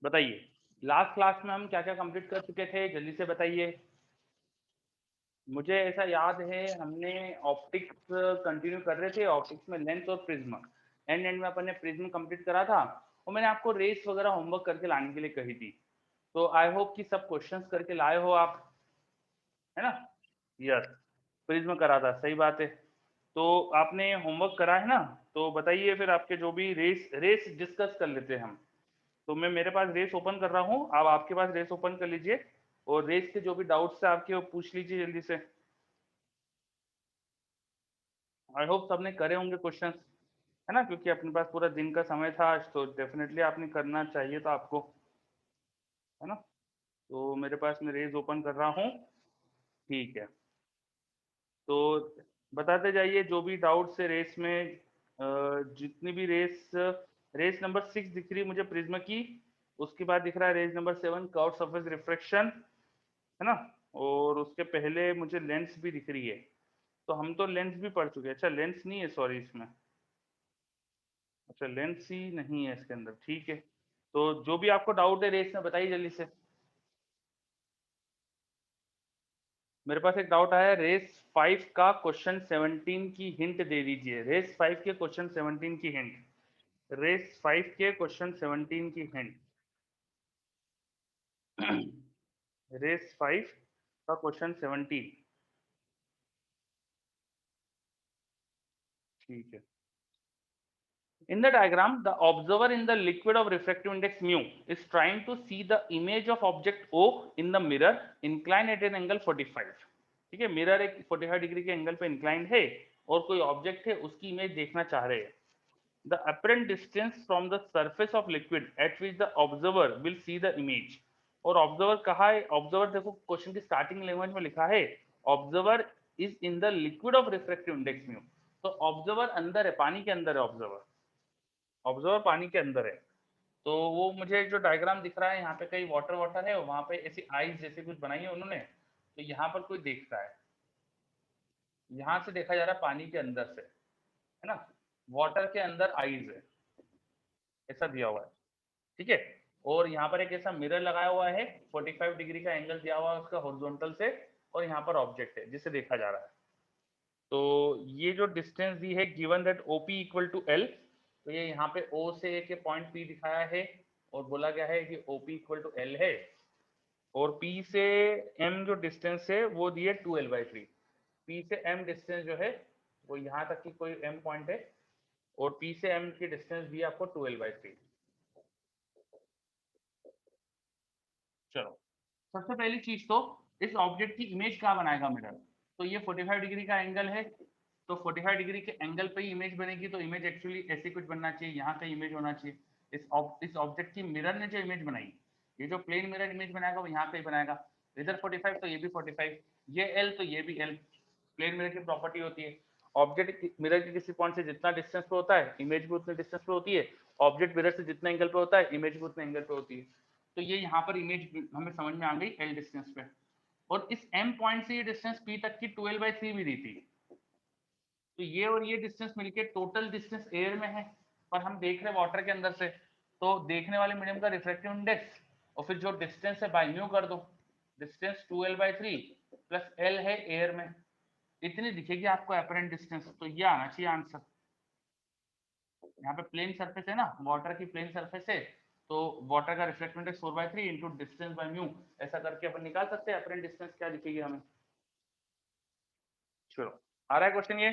बताइए last class में हम क्या क्या कंप्लीट कर चुके थे, जल्दी से बताइए। मुझे ऐसा याद है हमने ऑप्टिक्स कंटिन्यू कर रहे थे, ऑप्टिक्स में लेंस और प्रिज्म। एंड में अपन ने प्रिज्म कंप्लीट करा था और मैंने आपको रेस वगैरह होमवर्क करके लाने के लिए कही थी। तो आई होप कि सब क्वेश्चंस करके लाए हो आप, है ना। यस, प्रिज्म करा था, सही बात है। तो आपने होमवर्क करा है ना। तो बताइए फिर आपके जो भी रेस रेस डिस्कस कर लेते हैं हम। तो मैं मेरे पास रेस ओपन कर रहा हूँ, आप आपके पास रेस ओपन कर लीजिए और रेस के जो भी डाउट्स है आपके वो पूछ लीजिए जल्दी से। आई होप सबने करे होंगे क्वेश्चंस, है ना, क्योंकि अपने पास पूरा दिन का समय था आज, तो डेफिनेटली आपने करना चाहिए था आपको, है ना। तो मेरे पास मैं रेस ओपन कर रहा हूँ, ठीक है। तो बताते जाइए जो भी डाउट्स है रेस में। जितनी भी रेस, रेस नंबर 6 दिख रही है मुझे प्रिज्म की। उसके बाद दिख रहा है race number 7 curve surface refraction, है ना। और उसके पहले मुझे लेंस भी दिख रही है। तो हम तो लेंस भी पढ़ चुके हैं। अच्छा लेंस नहीं है, सॉरी इसमें। अच्छा लेंस ही नहीं है इसके अंदर, ठीक है। तो जो भी आपको डाउट है रेस में बताइए जल्दी से। मेरे पास एक डाउट आया, रेस 5 का क्वेश्चन 17 की हिंट दे दीजिए। रेस 5 के क्वेश्चन 17 की हिंट। रेस 5 के क्वेश्चन 17 की हिंट। रेस 5 का क्वेश्चन 17, ठीक है। In the diagram, the observer in the liquid of refractive index mu is trying to see the image of object O in the mirror inclined at an angle 45। ठीक है, mirror एक 45 degree के angle पे inclined है और कोई object है उसकी इमेज देखना चाह रहे हैं। The apparent distance from the surface of liquid at which the observer will see the image। और ऑब्जर्वर कहा है, ऑब्जर्वर देखो क्वेश्चन की स्टार्टिंग लैंग्वेज में लिखा है observer is in the liquid of refractive index mu. तो ऑब्जर्वर अंदर है, पानी के अंदर है ऑब्जर्वर। ऑब्जर्वर पानी के अंदर है। तो वो मुझे जो डायग्राम दिख रहा है यहाँ पे कहीं वाटर वाटर है, वहां पे ऐसी आइस जैसे कुछ बनाई है उन्होंने। तो यहाँ पर कोई देख रहा है, यहाँ से देखा जा रहा है पानी के अंदर से, है ना। वाटर के अंदर आइज है, ऐसा दिया हुआ है, ठीक है। और यहाँ पर एक ऐसा मिरर लगाया हुआ है, 45 डिग्री का एंगल दिया हुआ है उसका हॉरिजॉन्टल से। और यहाँ पर ऑब्जेक्ट है जिसे देखा जा रहा है। तो ये जो डिस्टेंस दी है given that OP equal to L. तो ये यहाँ पे ओ से के पॉइंट पी दिखाया है और बोला गया है कि ओपी इक्वल टू एल है। और पी से एम जो डिस्टेंस है वो दी है 2l/3। पी से एम डिस्टेंस जो है वो यहाँ तक की कोई एम पॉइंट है और पी से एम की डिस्टेंस दी है आपको 2l/3। चलो, सबसे पहली चीज तो इस ऑब्जेक्ट की इमेज क्या बनाएगा मिरर। तो ये 45 डिग्री का एंगल है, तो 45 डिग्री के एंगल पे ही इमेज बनेगी। तो इमेज एक्चुअली ऐसी कुछ बनना चाहिए, यहाँ का इमेज होना चाहिए। इस ऑब्जेक्ट की मिरर ने जो इमेज बनाई, ये जो प्लेन मिरर इमेज बनाएगा वो यहाँ पे ही बनाएगा। इधर 45 तो ये भी 45, ये एल तो ये भी एल। प्लेन मिरर की प्रॉपर्टी होती है ऑब्जेक्ट मिरर के किसी पॉइंट से जितना डिस्टेंस पे होता है इमेज भी उतने डिस्टेंस पे होती है। ऑब्जेक्ट मिरर से जितना एंगल पे होता है इमेज भी उतने एंगल पे होती है। तो ये यहाँ पर इमेज हमें समझ में आ गई एल डिस्टेंस पे। और इस एम पॉइंट से ये डिस्टेंस पी तक की 12/3 भी दी थी। तो ये और ये डिस्टेंस मिलके टोटल डिस्टेंस एयर में है, पर हम देख रहे हैं वाटर के अंदर से। तो देखने वाले मीडियम का रिफ्रैक्टिव इंडेक्स और फिर जो डिस्टेंस है बाय म्यू कर दो। डिस्टेंस 2l/3 प्लस एल है एयर में, इतनी दिखेगी आपको अपरेंट डिस्टेंस। तो ये आना चाहिए आंसर। यहाँ पे प्लेन सरफेस है ना, वाटर की प्लेन सरफेस है। तो वाटर का reflective index 4/3 into distance by mu, ऐसा करके अपन निकाल सकते हैं अपरेंट डिस्टेंस क्या दिखेगी हमें। चलो, आ रहा है क्वेश्चन ये।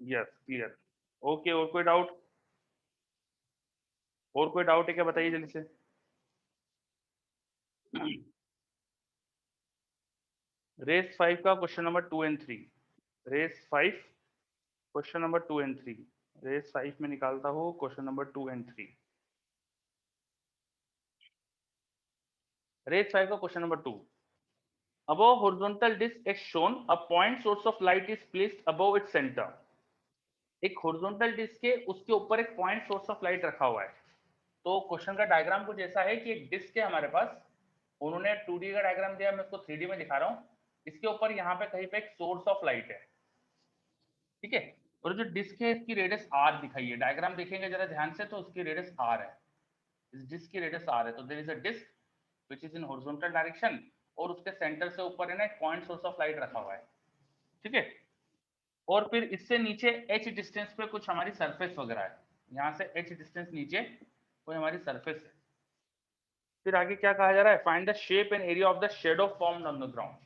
Yes, clear. ओके, और कोई डाउट? और कोई डाउट है क्या, बताइए जल्दी से। रेस 5 का क्वेश्चन नंबर 2 और 3। रेस 5 क्वेश्चन नंबर 2 और 3। रेस 5 में निकालता हूँ क्वेश्चन नंबर 2 और 3। रेस 5 का question number 2। Above horizontal disk as shown, a point source of light is placed above its center। एक हॉरिजॉन्टल डिस्क है, उसके ऊपर एक पॉइंट सोर्स ऑफ लाइट रखा हुआ है। तो क्वेश्चन का डायग्राम कुछ ऐसा है कि एक डिस्क है हमारे पास, उन्होंने 2D का डायग्राम दिया, मैं उसको 3D में दिखा रहा हूँ। इसके ऊपर यहाँ पे कहीं पे एक सोर्स ऑफ लाइट है, ठीक है। और जो डिस्क है इसकी रेडियस आर दिखाई है, डायग्राम देखेंगे जरा ध्यान से तो उसकी रेडियस आर है। इस डिस्क की रेडियस r है, तो there is a disc which is in horizontal direction और उसके सेंटर से ऊपर है ना एक पॉइंट सोर्स ऑफ लाइट रखा हुआ है, ठीक है। और फिर इससे नीचे h डिस्टेंस पे कुछ हमारी सरफेस वगैरह है, यहाँ से h डिस्टेंस नीचे कोई हमारी सरफेस है। फिर आगे क्या कहा जा रहा है, find the shape and area of the shadow formed on the ground.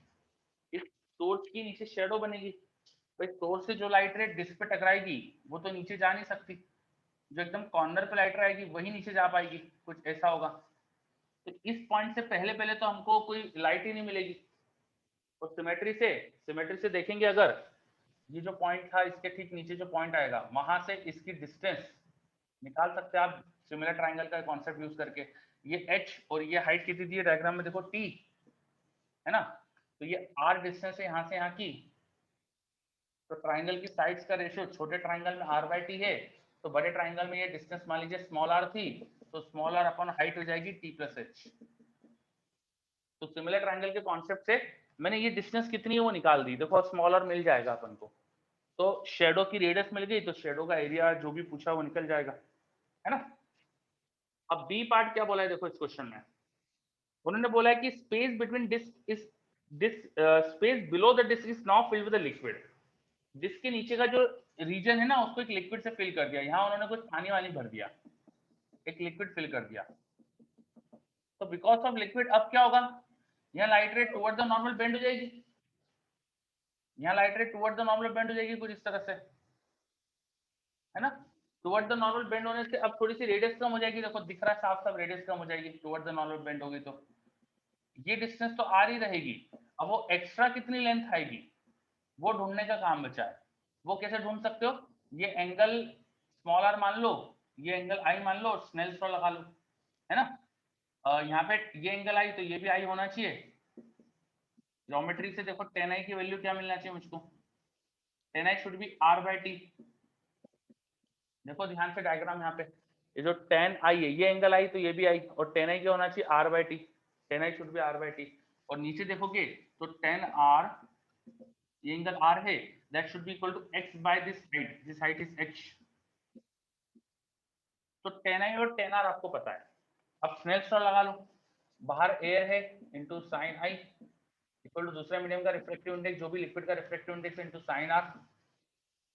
इस सोर्स की नीचे शेडो बनेगी, भाई सोर्स से जो लाइट रे डिस्क पे टकराएगी वो तो नीचे जा नहीं सकती, जो एकदम कॉर्नर पे लाइट आएगी वही नीचे जा पाएगी, कुछ ऐसा होगा। तो इस पॉइंट से पहले पहले तो हमको कोई लाइट ही नहीं मिलेगी। और सिमेट्री से देखेंगे, अगर ये जो पॉइंट था इसके ठीक नीचे जो पॉइंट आएगा वहां से इसकी डिस्टेंस निकाल सकते हैं आप सिमिलर ट्राइंगल का कॉन्सेप्ट यूज करके। ये h और ये हाइट कितनी दी है डायग्राम में देखो t, है ना। तो ये r डिस्टेंस है यहाँ से यहाँ की, तो ट्राइंगल की साइड्स का रेशियो छोटे ट्राइंगल में r/t है, तो बड़े ट्राइंगल में ये डिस्टेंस मान लीजिए स्मॉल r थी, तो स्मॉल r अपॉन हाइट हो जाएगी t+h। तो सिमिलर ट्राइंगल के कॉन्सेप्ट से मैंने ये डिस्टेंस कितनी है वो निकाल दी, देखो स्मॉल r मिल जाएगा अपन को। तो शेडो की रेडियस मिल गई, तो शेडो का एरिया जो भी पूछा वो निकल जाएगा, है ना। अब बी पार्ट क्या बोला है देखो इस क्वेश्चन में, उन्होंने बोला है कि space between disc is this space below the disc is now filled with liquid. Disc के नीचे का जो रीजन है ना उसको एक लिक्विड से फिल कर दिया, यहाँ उन्होंने कुछ पानी वानी भर दिया, एक लिक्विड फिल कर दिया। तो बिकॉज ऑफ लिक्विड अब क्या होगा, यहाँ लाइट रे टुवर्ड द नॉर्मल बेंड हो जाएगी, यहाँ लाइट रे टुवर्ड द नॉर्मल बेंड हो जाएगी कुछ इस तरह से, है ना। टुवर्ड द नॉर्मल बेंड होने से अब थोड़ी सी रेडियस कम हो जाएगी, देखो दिख रहा है साफ साफ रेडियस कम हो जाएगी, टुवर्ड द नॉर्मल बेंड होगी तो ये डिस्टेंस तो आ ही रहेगी। अब वो एक्स्ट्रा कितनी लेंथ आएगी वो ढूंढने का काम बचा है। वो कैसे ढूंढ सकते हो, ये एंगल स्मॉल r मान लो, ये एंगल I मान लो और स्नेल्स लॉ लगा लो, है ना। यहाँ पे ये एंगल I तो ये भी I होना चाहिए। ज्योमेट्री से देखो tan I की वैल्यू क्या मिलना चाहिए मुझको, tan I should be r/t। देखो ध्यान से डायग्राम यहाँ पे, ये जो tan I है ये एंगल I तो ये भी I, और tan I क्या होना चाहिए r/t, tan I should be r/t। और नीचे देखोगे तो tan r, ये एंगल r है, that should be equal to x by this height is h। तो tan I और tan r आपको पता है, अब स्नेल्स लॉ लगा लो, बाहर एयर है into sin I equal to दूसरे मीडियम का रिफ्रैक्टिव इंडेक्स जो भी लिक्विड का refractive index into sin r।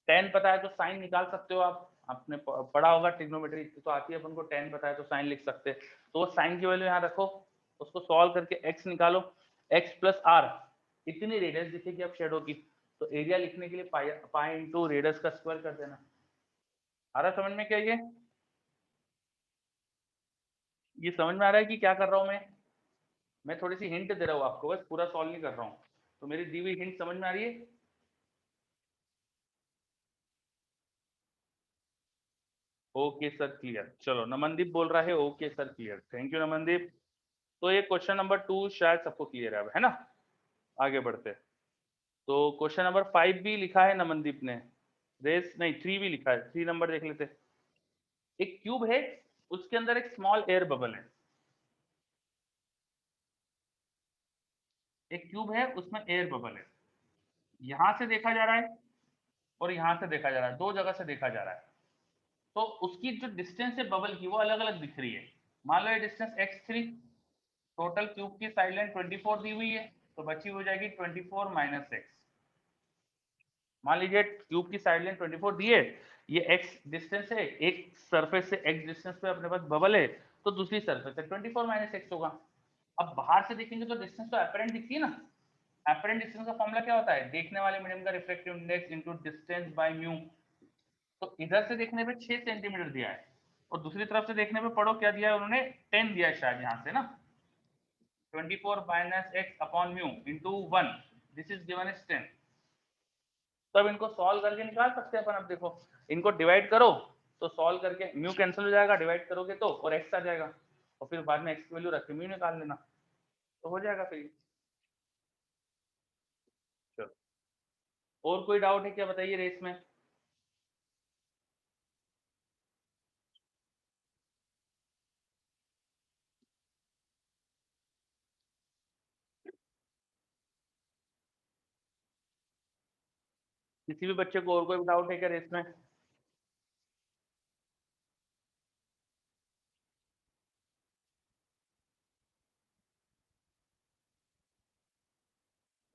tan पता है तो sin निकाल सकते हो आप, आपने पढ़ा होगा ट्रिग्नोमेट्री तो आती है अपन को, tan पता है तो sin लिख सकते हैं। तो वो sin की वैल्यू यहाँ रखो, उसको सॉल्व करके x निकालो, x प्लस r इतनी रेडियस दिखेगी अब शेडो की, तो एरिया लिखने के लिए पाई इंटू रेडियस का स्क्वायर कर देना। आ रहा समझ में क्या ये समझ में आ रहा है कि क्या कर रहा हूं मैं थोड़ी सी हिंट दे रहा हूँ आपको, बस पूरा सॉल्व नहीं कर रहा हूँ। तो मेरी दी हुई हिंट समझ में आ रही है। ओके सर क्लियर, चलो नमनदीप बोल रहा है okay sir clear, thank you Namandeep. तो ये क्वेश्चन नंबर 2 शायद सबको क्लियर है अब, है ना। आगे बढ़ते हैं। तो क्वेश्चन नंबर 5 भी लिखा है नमनदीप ने, रेस नहीं 3 भी लिखा है, 3 नंबर देख लेते हैं। एक क्यूब है, उसके अंदर एक स्मॉल एयर बबल है, एक क्यूब है उसमें एयर बबल है, यहां से देखा जा रहा है और यहां से देखा जा रहा है, दो जगह से देखा जा रहा है। तो उसकी जो डिस्टेंस है बबल की वो अलग अलग दिख रही है। मान लो ये डिस्टेंस x3, टोटल क्यूब की साइड लाइन 24 दी हुई है, तो बची हो जाएगी 24 माइनस एक्स। मान लीजिए क्यूब की साइड लाइन 24 दी है, ये x डिस्टेंस है, एक सरफेस से x डिस्टेंस पे अपने पास बबल है, तो दूसरी सरफेस है 24 माइनस एक्स होगा। अब बाहर से देखेंगे तो डिस्टेंस तो एपरेंट दिखती है ना, एपरेंट डिस्टेंस का फॉर्मूला क्या होता है, देखने वाले मीडियम का refractive index into distance by mu. तो इधर से देखने पे 6 सेंटीमीटर दिया है और दूसरी तरफ से देखने पे पढ़ो क्या दिया है उन्होंने, 10 दिया है शायद यहाँ से ना, 24 minus x upon mu into 1, this is given as 10। तब इनको सॉल्व करके निकाल सकते हैं अपन। अब देखो इनको डिवाइड करो तो सॉल्व करके म्यू कैंसिल हो जाएगा, डिवाइड करोगे तो और एक्स आ जाएगा, और फिर बाद में एक्स की वैल्यू रख के म्यू निकाल लेना, तो हो जाएगा फिर। चलो और कोई डाउट है क्या बताइए रेस में। किसी भी बच्चे को और कोई डाउट है क्या रेस में।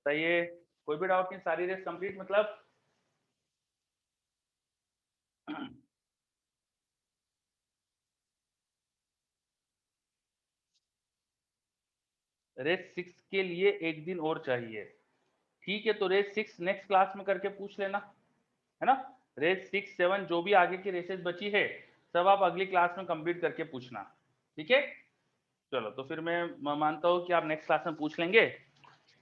बताइए, कोई भी डाउट नहीं, सारी रेस कंप्लीट मतलब? रेस 6 के लिए एक दिन और चाहिए, ठीक है, तो रेस 6 नेक्स्ट क्लास में करके पूछ लेना, है ना। रेस 6, 7 जो भी आगे की रेसेस बची है सब आप अगली क्लास में कंप्लीट करके पूछना, ठीक है। चलो तो फिर मैं मानता हूँ कि आप नेक्स्ट क्लास में पूछ लेंगे।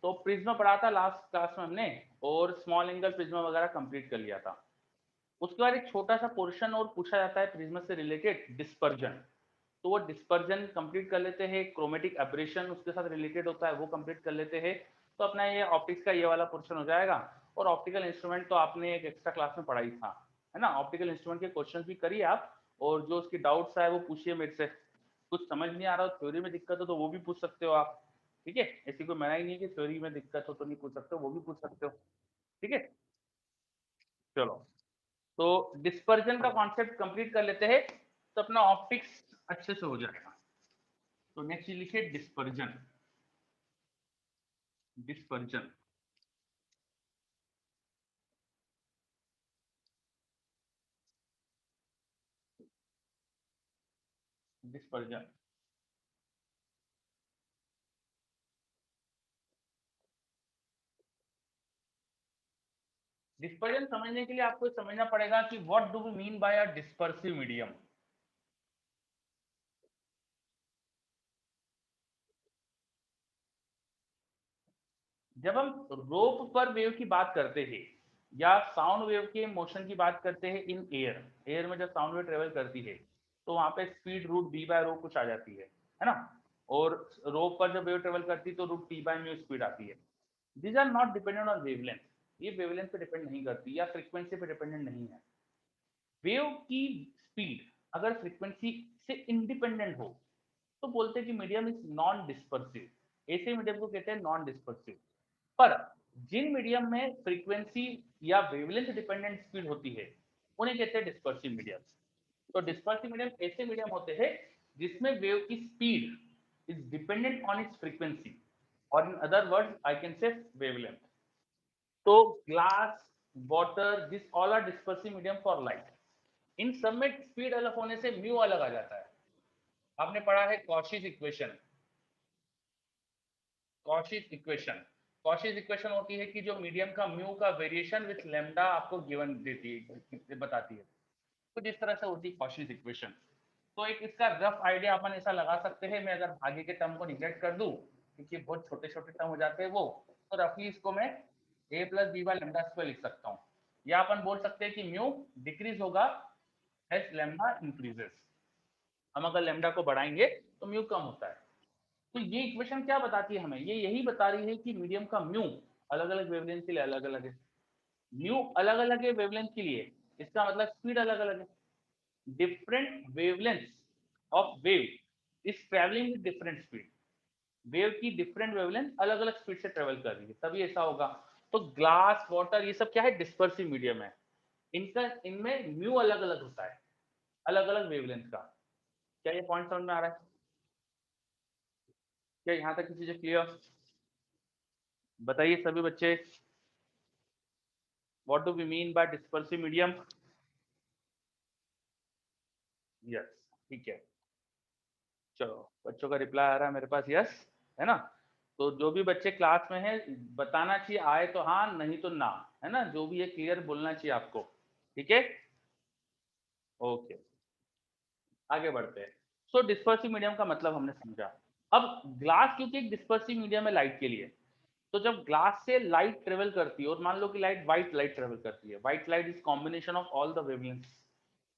तो प्रिज्मा पढ़ा था लास्ट क्लास में हमने, और स्मॉल एंगल प्रिज्मा वगैरह कंप्लीट कर लिया था। उसके बाद एक छोटा सा पोर्शन और पूछा जाता है प्रिज्मा से रिलेटेड, डिस्पर्जन। तो वो डिस्पर्जन कंप्लीट कर लेते हैं, क्रोमेटिक एब्रेशन उसके साथ रिलेटेड होता है वो कंप्लीट कर लेते हैं, तो अपना ये ऑप्टिक्स का ये वाला पोर्शन हो जाएगा। और ऑप्टिकल इंस्ट्रूमेंट तो आपने एक एक्स्ट्रा क्लास में पढ़ाई था, है ना। ऑप्टिकल इंस्ट्रूमेंट के क्वेश्चन भी करिए आप, और जो उसकी डाउट्स है वो पूछिए मेरे से। कुछ समझ नहीं आ रहा हो, थ्योरी में दिक्कत हो तो वो भी पूछ सकते हो आप, ठीक है। ऐसी कोई मना ही नहीं है कि थ्योरी में दिक्कत हो तो नहीं पूछ सकते हो, वो भी पूछ सकते हो, ठीक है। चलो, तो डिस्पर्जन का कॉन्सेप्ट कंप्लीट कर लेते हैं, तो अपना ऑप्टिक्स अच्छे से हो जाएगा। तो नेक्स्ट लिखिए डिस्पर्जन। Dispersion, dispersion. डिस्पर्जन समझने के लिए आपको समझना पड़ेगा कि what do we mean by a dispersive medium. जब हम रोप पर वेव की बात करते हैं या साउंड वेव के मोशन की बात करते हैं इन एयर, एयर में जब साउंड वेव ट्रेवल करती है तो वहां पे स्पीड रूट बी बाय रो कुछ आ जाती है ना। और रोप पर जब वेव ट्रेवल करती है तो root T by mu speed आती है। These are not dependent on wavelength, ये वेवलेंथ पे डिपेंड नहीं करती या फ्रीक्वेंसी पे डिपेंडेंट नहीं है। वेव की स्पीड अगर फ्रीक्वेंसी से इंडिपेंडेंट हो तो बोलते हैं कि मीडियम इज नॉन डिस्पर्सिव, ऐसे मीडियम को कहते हैं नॉन डिस्पर्सिव। पर जिन मीडियम में फ्रीक्वेंसी या वेवलेंथ डिपेंडेंट स्पीड होती है उन्हें कहते हैं डिस्पर्सिव मीडियम। तो डिस्पर्सिव मीडियम ऐसे मीडियम होते हैं जिसमें वेव की speed is dependent on its frequency, और in other words I can say wavelength. तो glass, water, this all are dispersive medium for light. इन सब में स्पीड अलग होने से म्यू अलग आ जाता है। आपने पढ़ा है Cauchy's equation. Cauchy's equation, Cauchy's equation होती है कि जो मीडियम का म्यू का वेरिएशन विथ लेमडा आपको गिवन देती है, बताती है। तो जिस तरह से होती है कॉशीज इक्वेशन। तो एक इसका रफ आइडिया अपन ऐसा लगा सकते हैं, मैं अगर आगे के टर्म को निगलेक्ट कर दूं क्योंकि बहुत छोटे छोटे टर्म हो जाते हैं वो, तो रफली इसको मैं A plus B by lambda square लिख सकता हूँ। या अपन बोल सकते हैं कि म्यू डिक्रीज होगा एज लेमडा इंक्रीजेस। हम अगर लेमडा को बढ़ाएंगे तो म्यू कम होता है। तो ये इक्वेशन क्या बताती है हमें, ये यही बता रही है कि मीडियम का म्यू अलग अलग वेवलेंथ के लिए अलग अलग है। म्यू अलग अलग है वेवलेंथ के लिए, इसका मतलब स्पीड अलग अलग है। Different wavelength of wave is travelling with different speed. Wave की डिफरेंट वेवलेंथ अलग अलग स्पीड से ट्रेवल कर रही है तभी ऐसा होगा। तो ग्लास, वाटर, ये सब क्या है, डिस्पर्सिव मीडियम है। इनका इनमें म्यू अलग अलग होता है, अलग अलग वेवलेंथ का। क्या ये पॉइंट समझ में आ रहा है? क्या यहाँ तक की चीजें क्लियर? बताइए सभी बच्चे, what do we mean by dispersive medium? Yes, ठीक है। चलो, बच्चों का रिप्लाई आ रहा है मेरे पास, यस, है ना। तो जो भी बच्चे क्लास में हैं बताना चाहिए, आए तो हाँ नहीं तो ना, है ना, जो भी है क्लियर बोलना चाहिए आपको, ठीक है। ओके, आगे बढ़ते हैं। सो डिस्पर्सिव मीडियम का मतलब हमने समझा। अब ग्लास क्योंकि एक डिस्पर्सिव मीडियम है लाइट के लिए, तो जब ग्लास से लाइट ट्रेवल करती है, और मान लो कि लाइट व्हाइट लाइट ट्रेवल करती है, white light is combination of all the wavelengths,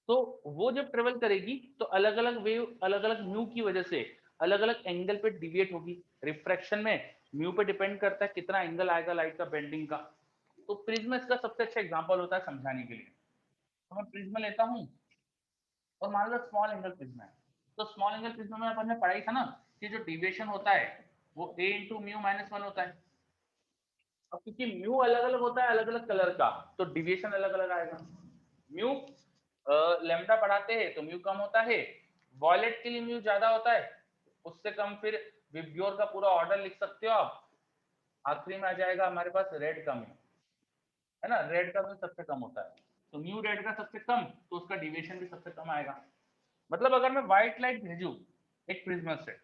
तो वो जब ट्रेवल करेगी तो अलग अलग वेव अलग अलग म्यू की वजह से अलग अलग एंगल पे डिविएट होगी। रिफ्रैक्शन में म्यू पे डिपेंड करता है कितना एंगल आएगा लाइट का बेंडिंग का। तो प्रिज्म इसका सबसे अच्छा एग्जांपल होता है समझाने के लिए। तो मैं प्रिज्म लेता हूँ और मान लो स्मॉल एंगल प्रिज्म है। तो स्मॉल एंगल प्रिज्म में अपन ने पढ़ाई था ना कि जो डिविएशन होता है वो a into mu minus one होता है। अब क्योंकि म्यू अलग अलग होता है अलग अलग कलर का, तो डिविएशन अलग अलग आएगा। म्यू लेमडा बढ़ाते हैं तो म्यू कम होता है, वॉयलेट के लिए म्यू ज्यादा होता है, उससे कम फिर विब्ग्योर का पूरा ऑर्डर लिख सकते हो आप। आखिरी में आ जाएगा हमारे पास रेड का म्यू, है ना, रेड का म्यू सबसे कम होता है, तो म्यू रेड का सबसे कम, तो उसका डिविएशन भी सबसे कम आएगा। मतलब अगर मैं व्हाइट लाइट भेजूं एक प्रिज्म से,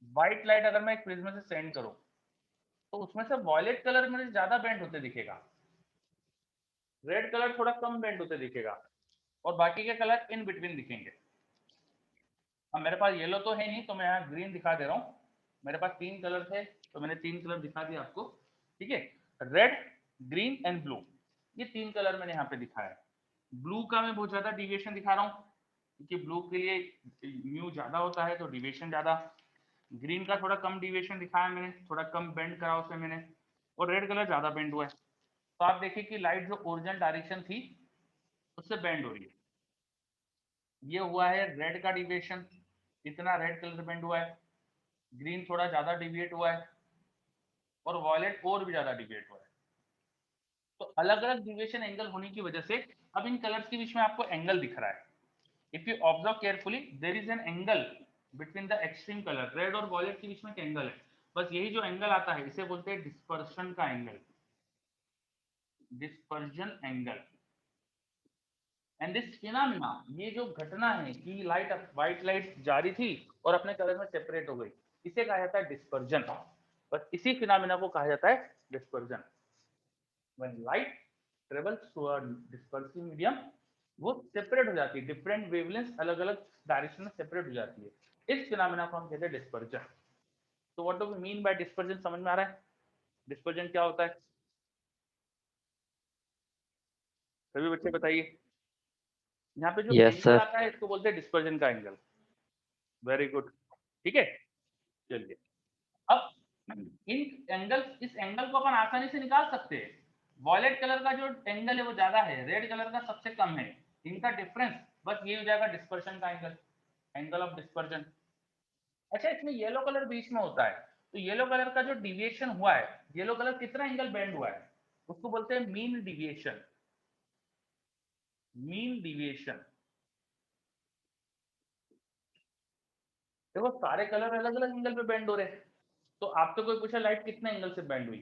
व्हाइट लाइट अगर मैं एक प्रिज्म से सेंड करूं, तो उसमें से वॉयलेट कलर मुझे ज्यादा बेंड होते दिखेगा, रेड कलर थोड़ा कम बेंड होते दिखेगा, और बाकी के कलर इन बिटवीन दिखेंगे। अब मेरे पास येलो तो है नहीं, तो मैं यहाँ ग्रीन दिखा दे रहा हूँ। मेरे पास 3 कलर थे, तो मैंने 3 कलर दिखा दिया आपको, ठीक है। रेड, ग्रीन एंड ब्लू, ये 3 कलर मैंने यहाँ पे दिखाया है। ब्लू का मैं बहुत ज्यादा डिविएशन दिखा रहा हूँ, क्योंकि ब्लू के लिए म्यू ज्यादा होता है, तो डिविएशन ज्यादा। ग्रीन का थोड़ा कम डिविएशन दिखाया मैंने, थोड़ा कम बेंड करा उसमें मैंने, और रेड कलर ज्यादा बेंड हुआ है। तो आप देखिए कि लाइट जो ओरिजिनल डायरेक्शन थी उससे बेंड हो रही है। ये हुआ है रेड का डिविएशन, इतना रेड कलर बेंड हुआ है। ग्रीन थोड़ा ज्यादा डिविएट हुआ है, और वॉयलेट और भी ज्यादा डिविएट हुआ है। तो अलग अलग डिविएशन एंगल होने की वजह से अब इन कलर्स के बीच में आपको एंगल दिख रहा है। If you observe carefully, there is an angle between the extreme colour, red और वॉयलेट के बीच में एक एंगल है। बस यही जो एंगल आता है इसे बोलते हैं डिस्पर्शन का angle, dispersion angle. And this phenomena, ये जो घटना है कि लाइट, व्हाइट लाइट जा रही थी और अपने कलर में सेपरेट हो गई, इसे कहा जाता है डिस्पर्जन। बस इसी फिनोमेना को कहा जाता है dispersion. When light travels through a dispersive medium, वो सेपरेट हो जाती है, डिफरेंट वेवलेंथ अलग अलग डायरेक्शन में सेपरेट हो जाती है। इस फिनोमेना को हम कहते हैं डिस्पर्जन। तो what do we mean by dispersion, समझ में आ रहा है डिस्पर्जन क्या होता है? सभी बच्चे बताइए। यहाँ पे जो यस एंगल सर। आता है इसको बोलते हैं डिस्पर्जन का एंगल। वेरी गुड, ठीक है। चलिए, अब इन एंगल, इस एंगल को अपन आसानी से निकाल सकते हैं। वॉयलेट कलर का जो एंगल है वो ज्यादा है, रेड कलर का सबसे कम है, इनका डिफरेंस बस ये हो जाएगा डिस्पर्शन का एंगल, एंगल ऑफ डिस्पर्जन। अच्छा, इसमें येलो कलर बीच में होता है, तो येलो कलर का जो डिविएशन हुआ है, येलो कलर कितना एंगल बेंड हुआ है, उसको बोलते हैं मीन डिविएशन, मीन डिविएशन। देखो सारे कलर अलग अलग एंगल पे बेंड हो रहे हैं, तो आपसे कोई पूछा लाइट कितने एंगल से बेंड हुई,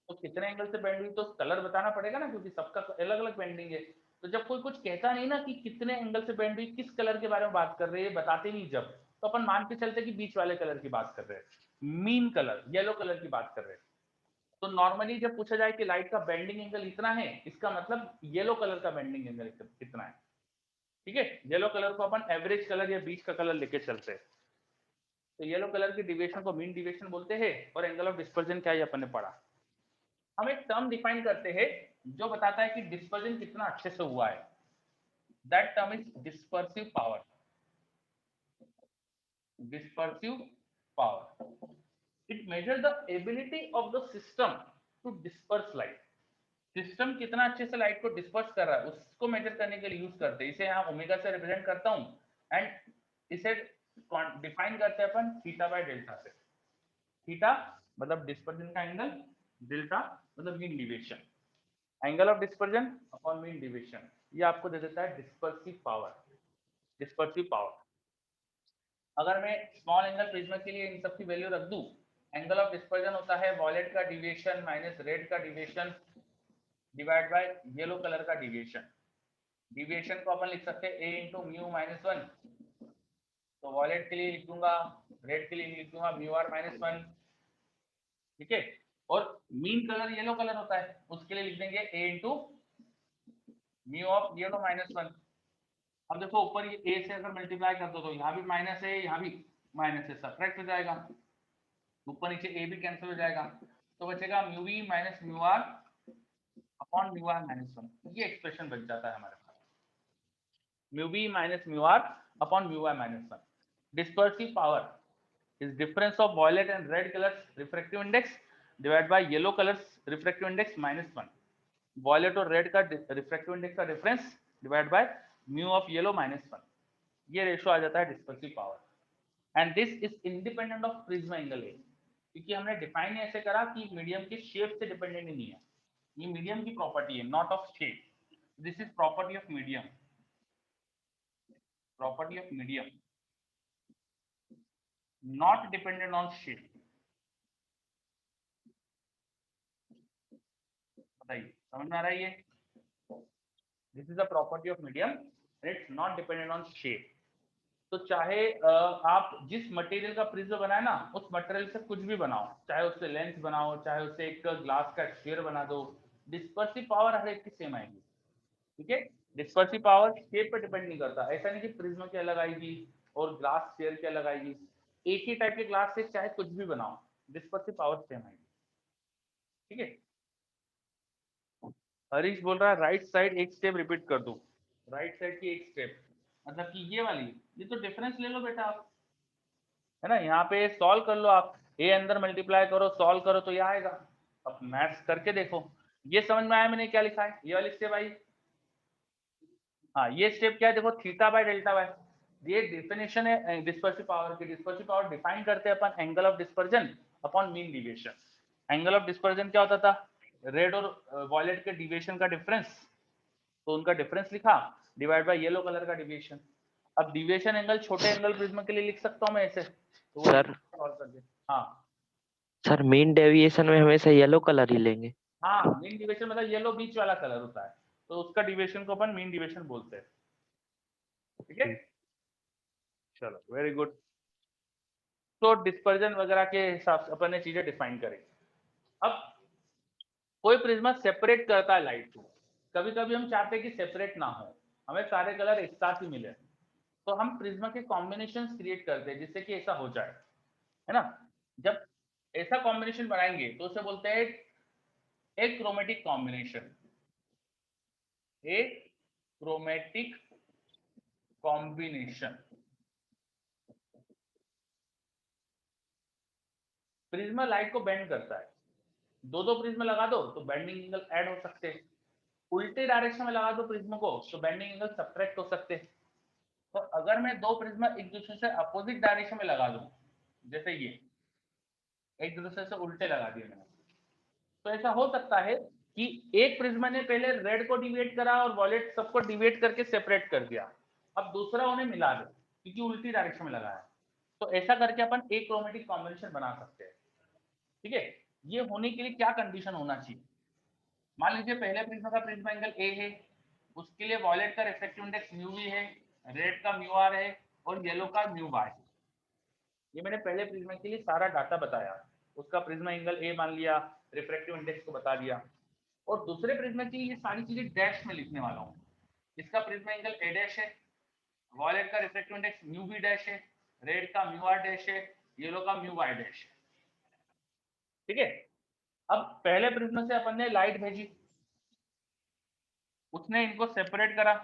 तो कितने एंगल से बेंड हुई तो कलर बताना पड़ेगा ना, क्योंकि सबका अलग अलग बेंडिंग है। तो जब कोई कुछ कहता नहीं ना कि कितने एंगल से बेंड हुई, किस कलर के बारे में बात कर रहे हैं, बताते नहीं जब, तो अपन मान के चलते कि बीच वाले कलर की बात कर रहे हैं, मीन कलर येलो कलर की बात कर रहे हैं। तो नॉर्मली जब पूछा जाए कि लाइट का बेंडिंग एंगल इतना है, इसका मतलब येलो कलर का बेंडिंग एंगल कितना है, ठीक है। येलो कलर को अपन एवरेज कलर या बीच का कलर लेके चलते हैं। तो येलो कलर की डिविएशन को मीन डिविएशन बोलते हैं, और एंगल ऑफ डिस्पर्जन क्या है अपन ने पढ़ा। हम एक टर्म डिफाइन करते हैं जो बताता है कि डिस्पर्जन कितना अच्छे से हुआ है। That term is dispersive power, dispersive power. It measure the ability of the system to disperse light. System कितना अच्छे से लाइट को डिस्पर्स कर रहा है उसको मेजर करने के लिए यूज करते हैं। इसे यहाँ ओमेगा से रिप्रेजेंट करता हूं, एंड इसे डिफाइन करते हैं अपन थीटा बाय डेल्टा से। थीटा मतलब डिस्पर्जन का एंगल, डेल्टा मतलब mean deviation. Angle of dispersion upon mean deviation, ये आपको दे देता है डिस्पर्सिव पावर, डिस्पर्सिव पावर। अगर मैं स्मॉल एंगल प्रिज्म के लिए इन सब की वैल्यू रख दूं, एंगल ऑफ डिस्पर्जन होता है वॉयलेट का डिविएशन माइनस रेड का deviation divide by yellow colour का डिविएशन। डिविएशन को अपन लिख सकते हैं a into mu minus one, तो वॉयलेट के लिए लिख दूंगा, रेड के लिए लिख दूंगा म्यू आर माइनस वन, ठीक है। और मीन कलर येलो कलर होता है, उसके लिए लिख देंगे a into mu of yellow minus one. अब देखो ऊपर ये a से अगर मल्टीप्लाई कर दो तो यहाँ भी माइनस है, यहाँ भी माइनस है, सब्ट्रैक्ट हो जाएगा, ऊपर नीचे a भी कैंसिल हो जाएगा, तो बचेगा mu V minus mu R upon mu R minus one. ये एक्सप्रेशन बन जाता है हमारे पास, mu V minus mu R upon mu R minus one. Dispersive power is difference of violet and red colors refractive index divided by yellow colors refractive index minus 1। violet और red का refractive index का difference divided by mu of yellow minus 1। ये ratio आ जाता है dispersive power. And this is independent of prism angle है, क्योंकि हमने define ऐसे करा कि मीडियम के शेप से डिपेंडेंट नहीं है, ये मीडियम की प्रॉपर्टी है, not of shape. This is property of medium, property of medium, not dependent on shape. बताइए समझ में आ रहा है ये? This is the property of medium, it's not dependent on shape. तो चाहे आप जिस मटेरियल का प्रिज्म बनाए ना, उस मटेरियल से कुछ भी बनाओ, चाहे उससे लेंस बनाओ, चाहे उससे एक ग्लास का स्फीयर बना दो, डिस्पर्सिव पावर हर एक की सेम आएगी। ठीक है, डिस्पर्सिव पावर शेप पे डिपेंड नहीं करता। ऐसा नहीं कि प्रिज्म की अलग आएगी और ग्लास स्फीयर की अलग आएगी। एक ही टाइप के ग्लास से चाहे कुछ भी बनाओ, डिस्पर्सिव पावर सेम आएगी। ठीक है, हरीश बोल रहा है राइट साइड एक स्टेप रिपीट कर दूं। राइट साइड की एक स्टेप मतलब कि ये वाली, ये तो डिफरेंस ले लो बेटा आप, है ना। यहाँ पे सॉल्व कर लो आप, ए अंदर मल्टीप्लाई करो, सॉल्व करो तो ये आएगा। अब मैथ्स करके देखो, ये समझ में आया मैंने क्या लिखा है, ये वाली स्टेप आई। हाँ, ये स्टेप क्या है, देखो थीटा बाय डेल्टा बाय, ये डिफिनेशन है डिस्पर्सिव पावर की। डिस्पर्सिव पावर डिफाइन करते हैं अपन angle of dispersion upon mean deviation. Angle of dispersion क्या होता था, रेड और वॉयलेट के डिविएशन का डिफरेंस, तो उनका डिफरेंस लिखा डिवाइड बाय येलो कलर का डिविएशन। अब डिविएशन एंगल छोटे एंगल प्रिज्म के लिए लिख सकता हूँ मैं ऐसे, तो वो सर सॉल्व कर दे। हाँ सर मीन डेविएशन में हमेशा येलो कलर ही लेंगे। हाँ, मीन डिविएशन मतलब येलो बीच वाला कलर होता है, तो उसका डिविएशन को अपन मीन डिविएशन बोलते हैं। ठीक है, चलो वेरी गुड। तो डिस्पर्जन वगैरह के हिसाब से अपन ने चीजें डिफाइन करी। अब कोई प्रिज्मा सेपरेट करता है लाइट को, कभी कभी हम चाहते हैं कि सेपरेट ना हो, हमें सारे कलर एक साथ ही मिले, तो हम प्रिज्मा के कॉम्बिनेशन क्रिएट करते हैं जिससे कि ऐसा हो जाए, है ना। जब ऐसा कॉम्बिनेशन बनाएंगे तो उसे बोलते हैं एक क्रोमेटिक कॉम्बिनेशन, एक क्रोमेटिक कॉम्बिनेशन। प्रिज्मा लाइट को बेंड करता है, दो दो प्रिज्म लगा दो तो बेंडिंग एंगल ऐड हो सकते हैं, उल्टे डायरेक्शन में लगा दो प्रिज्म को तो बेंडिंग एंगल सब्ट्रैक्ट हो सकते हैं। तो अगर मैं दो प्रिज्म एक दूसरे से अपोजिट डायरेक्शन में लगा दूं, जैसे ये एक दूसरे से उल्टे लगा दिए मैंने, तो ऐसा हो सकता है कि एक प्रिज्म ने पहले रेड को डिवाइड करा और वॉलेट सबको डिवाइड करके सेपरेट कर दिया, अब दूसरा उन्हें मिला दे क्योंकि उल्टी डायरेक्शन में लगाया, तो ऐसा करके अपन एक क्रोमेटिक कॉम्बिनेशन बना सकते हैं। ठीक है, ये होने के लिए क्या कंडीशन होना चाहिए, मान लीजिए पहले प्रिज्म का प्रिज्म एंगल ए है, उसके लिए वॉलेट का रिफ्रैक्टिव इंडेक्स म्यू वी है, रेड का म्यू आर है और येलो का म्यू बाय। ये मैंने पहले प्रिज्म के लिए सारा डाटा बताया, उसका प्रिज्म एंगल ए मान लिया, रिफ्रैक्टिव इंडेक्स को बता दिया, और दूसरे प्रिज्म की ये सारी चीजें डैश में लिखने वाला हूँ। इसका प्रिज्म एंगल ए डैश है, वॉलेट का refractive index mu B dash है, रेड का म्यू आर डैश है, येलो का म्यू वाई डैश है। ठीक है, अब पहले प्रिज्म से अपन ने लाइट भेजी, उसने इनको सेपरेट करा,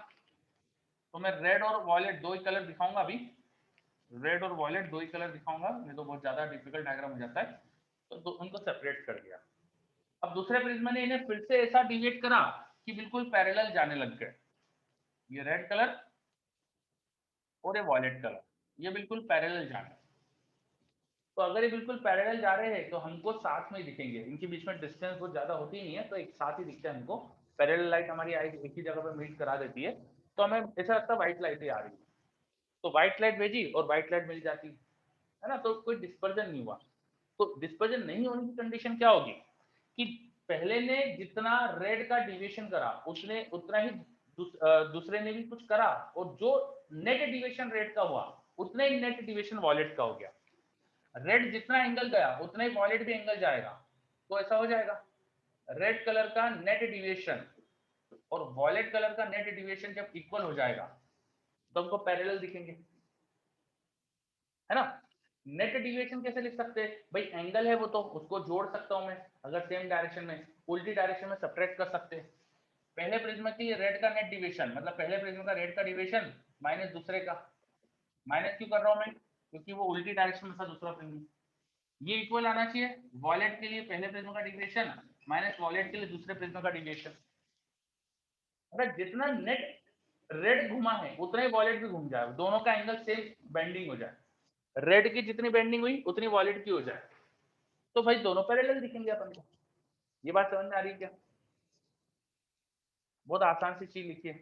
तो मैं रेड और वॉयलेट दो ही कलर दिखाऊंगा अभी, रेड और वॉयलेट दो ही कलर दिखाऊंगा, नहीं तो बहुत ज्यादा डिफिकल्ट डायग्राम हो जाता है। तो उनको सेपरेट कर दिया। अब दूसरे प्रिज्म ने इन्हें फिर से ऐसा डिवाइड करा कि बिल्कुल पैरेलल जाने लग गए, ये रेड कलर और ये वॉयलेट कलर, ये बिल्कुल पैरेलल जाने। तो अगर ये बिल्कुल पैरेलल जा रहे हैं तो हमको साथ में ही दिखेंगे, इनके बीच में डिस्टेंस बहुत ज्यादा होती नहीं है, तो एक साथ ही दिखते हैं हमको। पैरेलल लाइट हमारी आई एक ही जगह पर मीट करा देती है, तो हमें ऐसा लगता है व्हाइट लाइट ही आ रही है, तो व्हाइट लाइट भेजी और व्हाइट लाइट मिल जाती है ना, तो कोई डिस्पर्जन नहीं हुआ। तो डिस्पर्जन नहीं होने की कंडीशन क्या होगी कि पहले ने जितना रेड का डिविएशन करा उसने उतना ही दूसरे ने भी कुछ करा, और जो नेट डिविएशन रेड का हुआ उतना ही नेट डिविएशन वॉलेट का हो गया। रेड जितना एंगल गया उतना ही वॉलेट भी एंगल जाएगा, तो ऐसा हो जाएगा रेड कलर का नेट डिविएशन और वॉलेट कलर का नेट डिविएशन जब इक्वल हो जाएगा तो हमको पैरेलल दिखेंगे, है ना। नेट डिविएशन कैसे लिख सकते हैं भाई, एंगल है वो तो उसको जोड़ सकता हूं मैं, अगर सेम डायरेक्शन में, उल्टी डायरेक्शन में सब्ट्रैक्ट कर सकते हैं। पहले प्रिज्म की रेड का नेट डिविएशन मतलब पहले प्रिज्म का रेड का डिविएशन माइनस दूसरे का, माइनस क्यों कर रहा हूं मैं, क्योंकि वो उल्टी डायरेक्शन में था दूसरा प्रिज्म, ये इक्वल आना चाहिए वॉलेट के लिए पहले प्रिज्म का डिविएशन माइनस वॉलेट के लिए दूसरे प्रिज्म का डिविएशन। अगर जितना नेट रेड घुमा है उतना ही वॉलेट भी घूम जाए, दोनों का एंगल सेम बेंडिंग हो जाए, रेड की जितनी बेंडिंग हुई उतनी वॉलेट की हो जाए, तो भाई दोनों पैरेलल दिखेंगे अपन को। ये बात समझ में आ रही है क्या, बहुत आसान सी चीज लिखी है।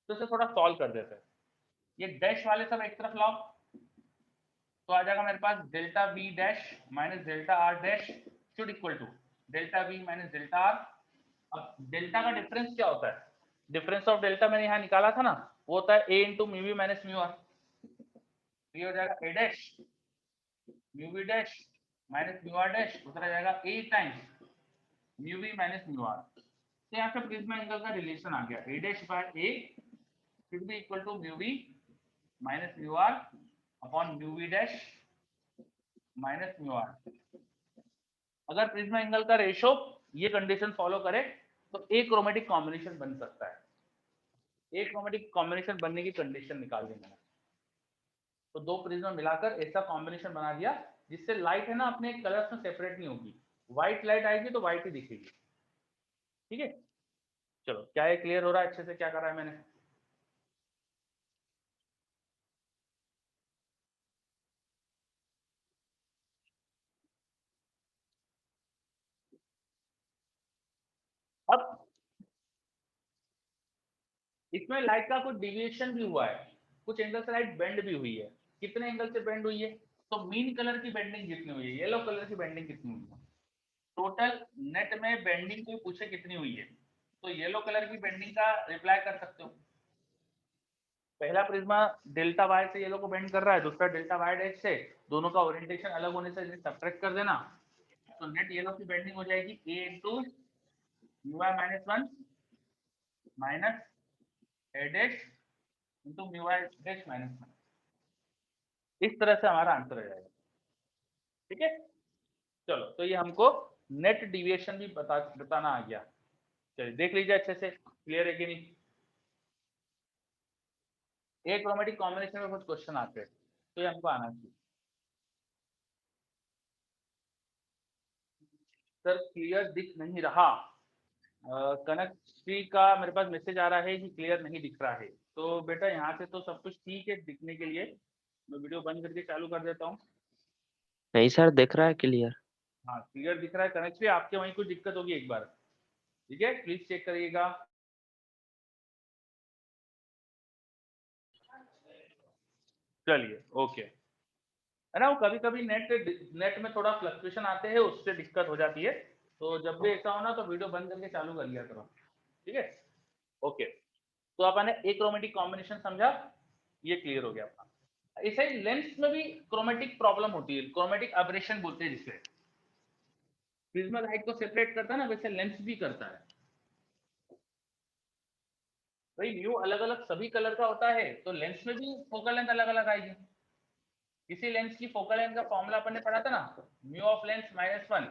तो इसे थोड़ा सॉल्व कर देते हैं, ये डैश वाले सब एक तरफ लाओ, तो आ जाएगा मेरे पास delta V dash minus delta R dash should equal to delta V minus delta R अब डेल्टा का डिफरेंस क्या होता है? डिफरेंस ऑफ डेल्टा मैंने यहाँ निकाला था ना, वो होता है a into mu V minus mu R. ये हो जाएगा a dash mu V dash minus mu R dash, दूसरा जाएगा a times mu V minus mu R. तो यहाँ पे प्रिज्मा एंगल का रिलेशन आ गया, a dash by a should be equal to mu V minus mu R upon mu V dash minus mu R. अगर prism angle का ratio ये condition follow करे तो एक क्रोमेटिक कॉम्बिनेशन बन सकता है। एक क्रोमेटिक कॉम्बिनेशन बनने की कंडीशन निकाल दी मैंने। तो दो प्रिज्म मिलाकर ऐसा कॉम्बिनेशन बना दिया जिससे लाइट है ना अपने कलर्स में सेपरेट नहीं होगी, व्हाइट लाइट आएगी तो व्हाइट ही दिखेगी। ठीक है, चलो क्या ये क्लियर हो रहा है अच्छे से क्या कर रहा है मैंने? अब इसमें लाइट का कुछ डिविएशन भी हुआ है, कुछ एंगल से लाइट बेंड भी हुई है। कितने एंगल से बेंड हुई है? तो मीन कलर की बेंडिंग कितनी हुई है, येलो कलर की बेंडिंग कितनी हुई है? टोटल नेट में बेंडिंग कोई पूछे कितनी हुई है तो येलो कलर की बेंडिंग का रिप्लाई कर सकते हो। पहला प्रिज्मा डेल्टा वाई से येलो को बेंड कर रहा है, दूसरा डेल्टा वाई डैश से, दोनों का ओरिएंटेशन अलग होने से सब्ट्रैक्ट कर देना, तो नेट येलो की बेंडिंग हो जाएगी a into mu I minus one minus A dash into mu I dash minus one. इस तरह से हमारा आंसर हो जाएगा। ठीक है, चलो तो ये हमको नेट डिविएशन भी बताना आ गया। चलिए देख लीजिए अच्छे से क्लियर है कि नहीं। एक क्रोमेटिक कॉम्बिनेशन में कुछ क्वेश्चन आते हैं तो ये हमको आना चाहिए। सर क्लियर दिख नहीं रहा, कनक श्री का मेरे पास मैसेज आ रहा है कि क्लियर नहीं दिख रहा है। तो बेटा यहाँ से तो सब कुछ ठीक है दिखने के लिए, मैं वीडियो बंद करके चालू कर देता हूँ। नहीं सर, दिख रहा है क्लियर। हाँ क्लियर दिख रहा है कनक श्री, आपके वहीं कुछ दिक्कत होगी एक बार, ठीक है प्लीज चेक करिएगा। चलिए ओके, है ना, वो कभी कभी नेट में थोड़ा फ्लक्चुएशन आते हैं उससे दिक्कत हो जाती है, तो जब भी ऐसा हो ना तो वीडियो बंद करके चालू कर लिया करो। ठीक है ओके, तो आपने एक क्रोमेटिक कॉम्बिनेशन समझा, ये क्लियर हो गया अपना। ऐसा ही लेंस में भी क्रोमेटिक प्रॉब्लम होती है, क्रोमेटिक एब्रेशन बोलते हैं जिसे, प्रिज्मा लाइट को सेपरेट करता है ना वैसे लेंस भी करता है। भाई म्यू अलग अलग सभी कलर का होता है तो लेंस में भी फोकल लेंथ अलग अलग आएगी। इसी लेंस की फोकल लेंथ का फॉर्मूला अपन ने पढ़ा था ना, mu of lens minus one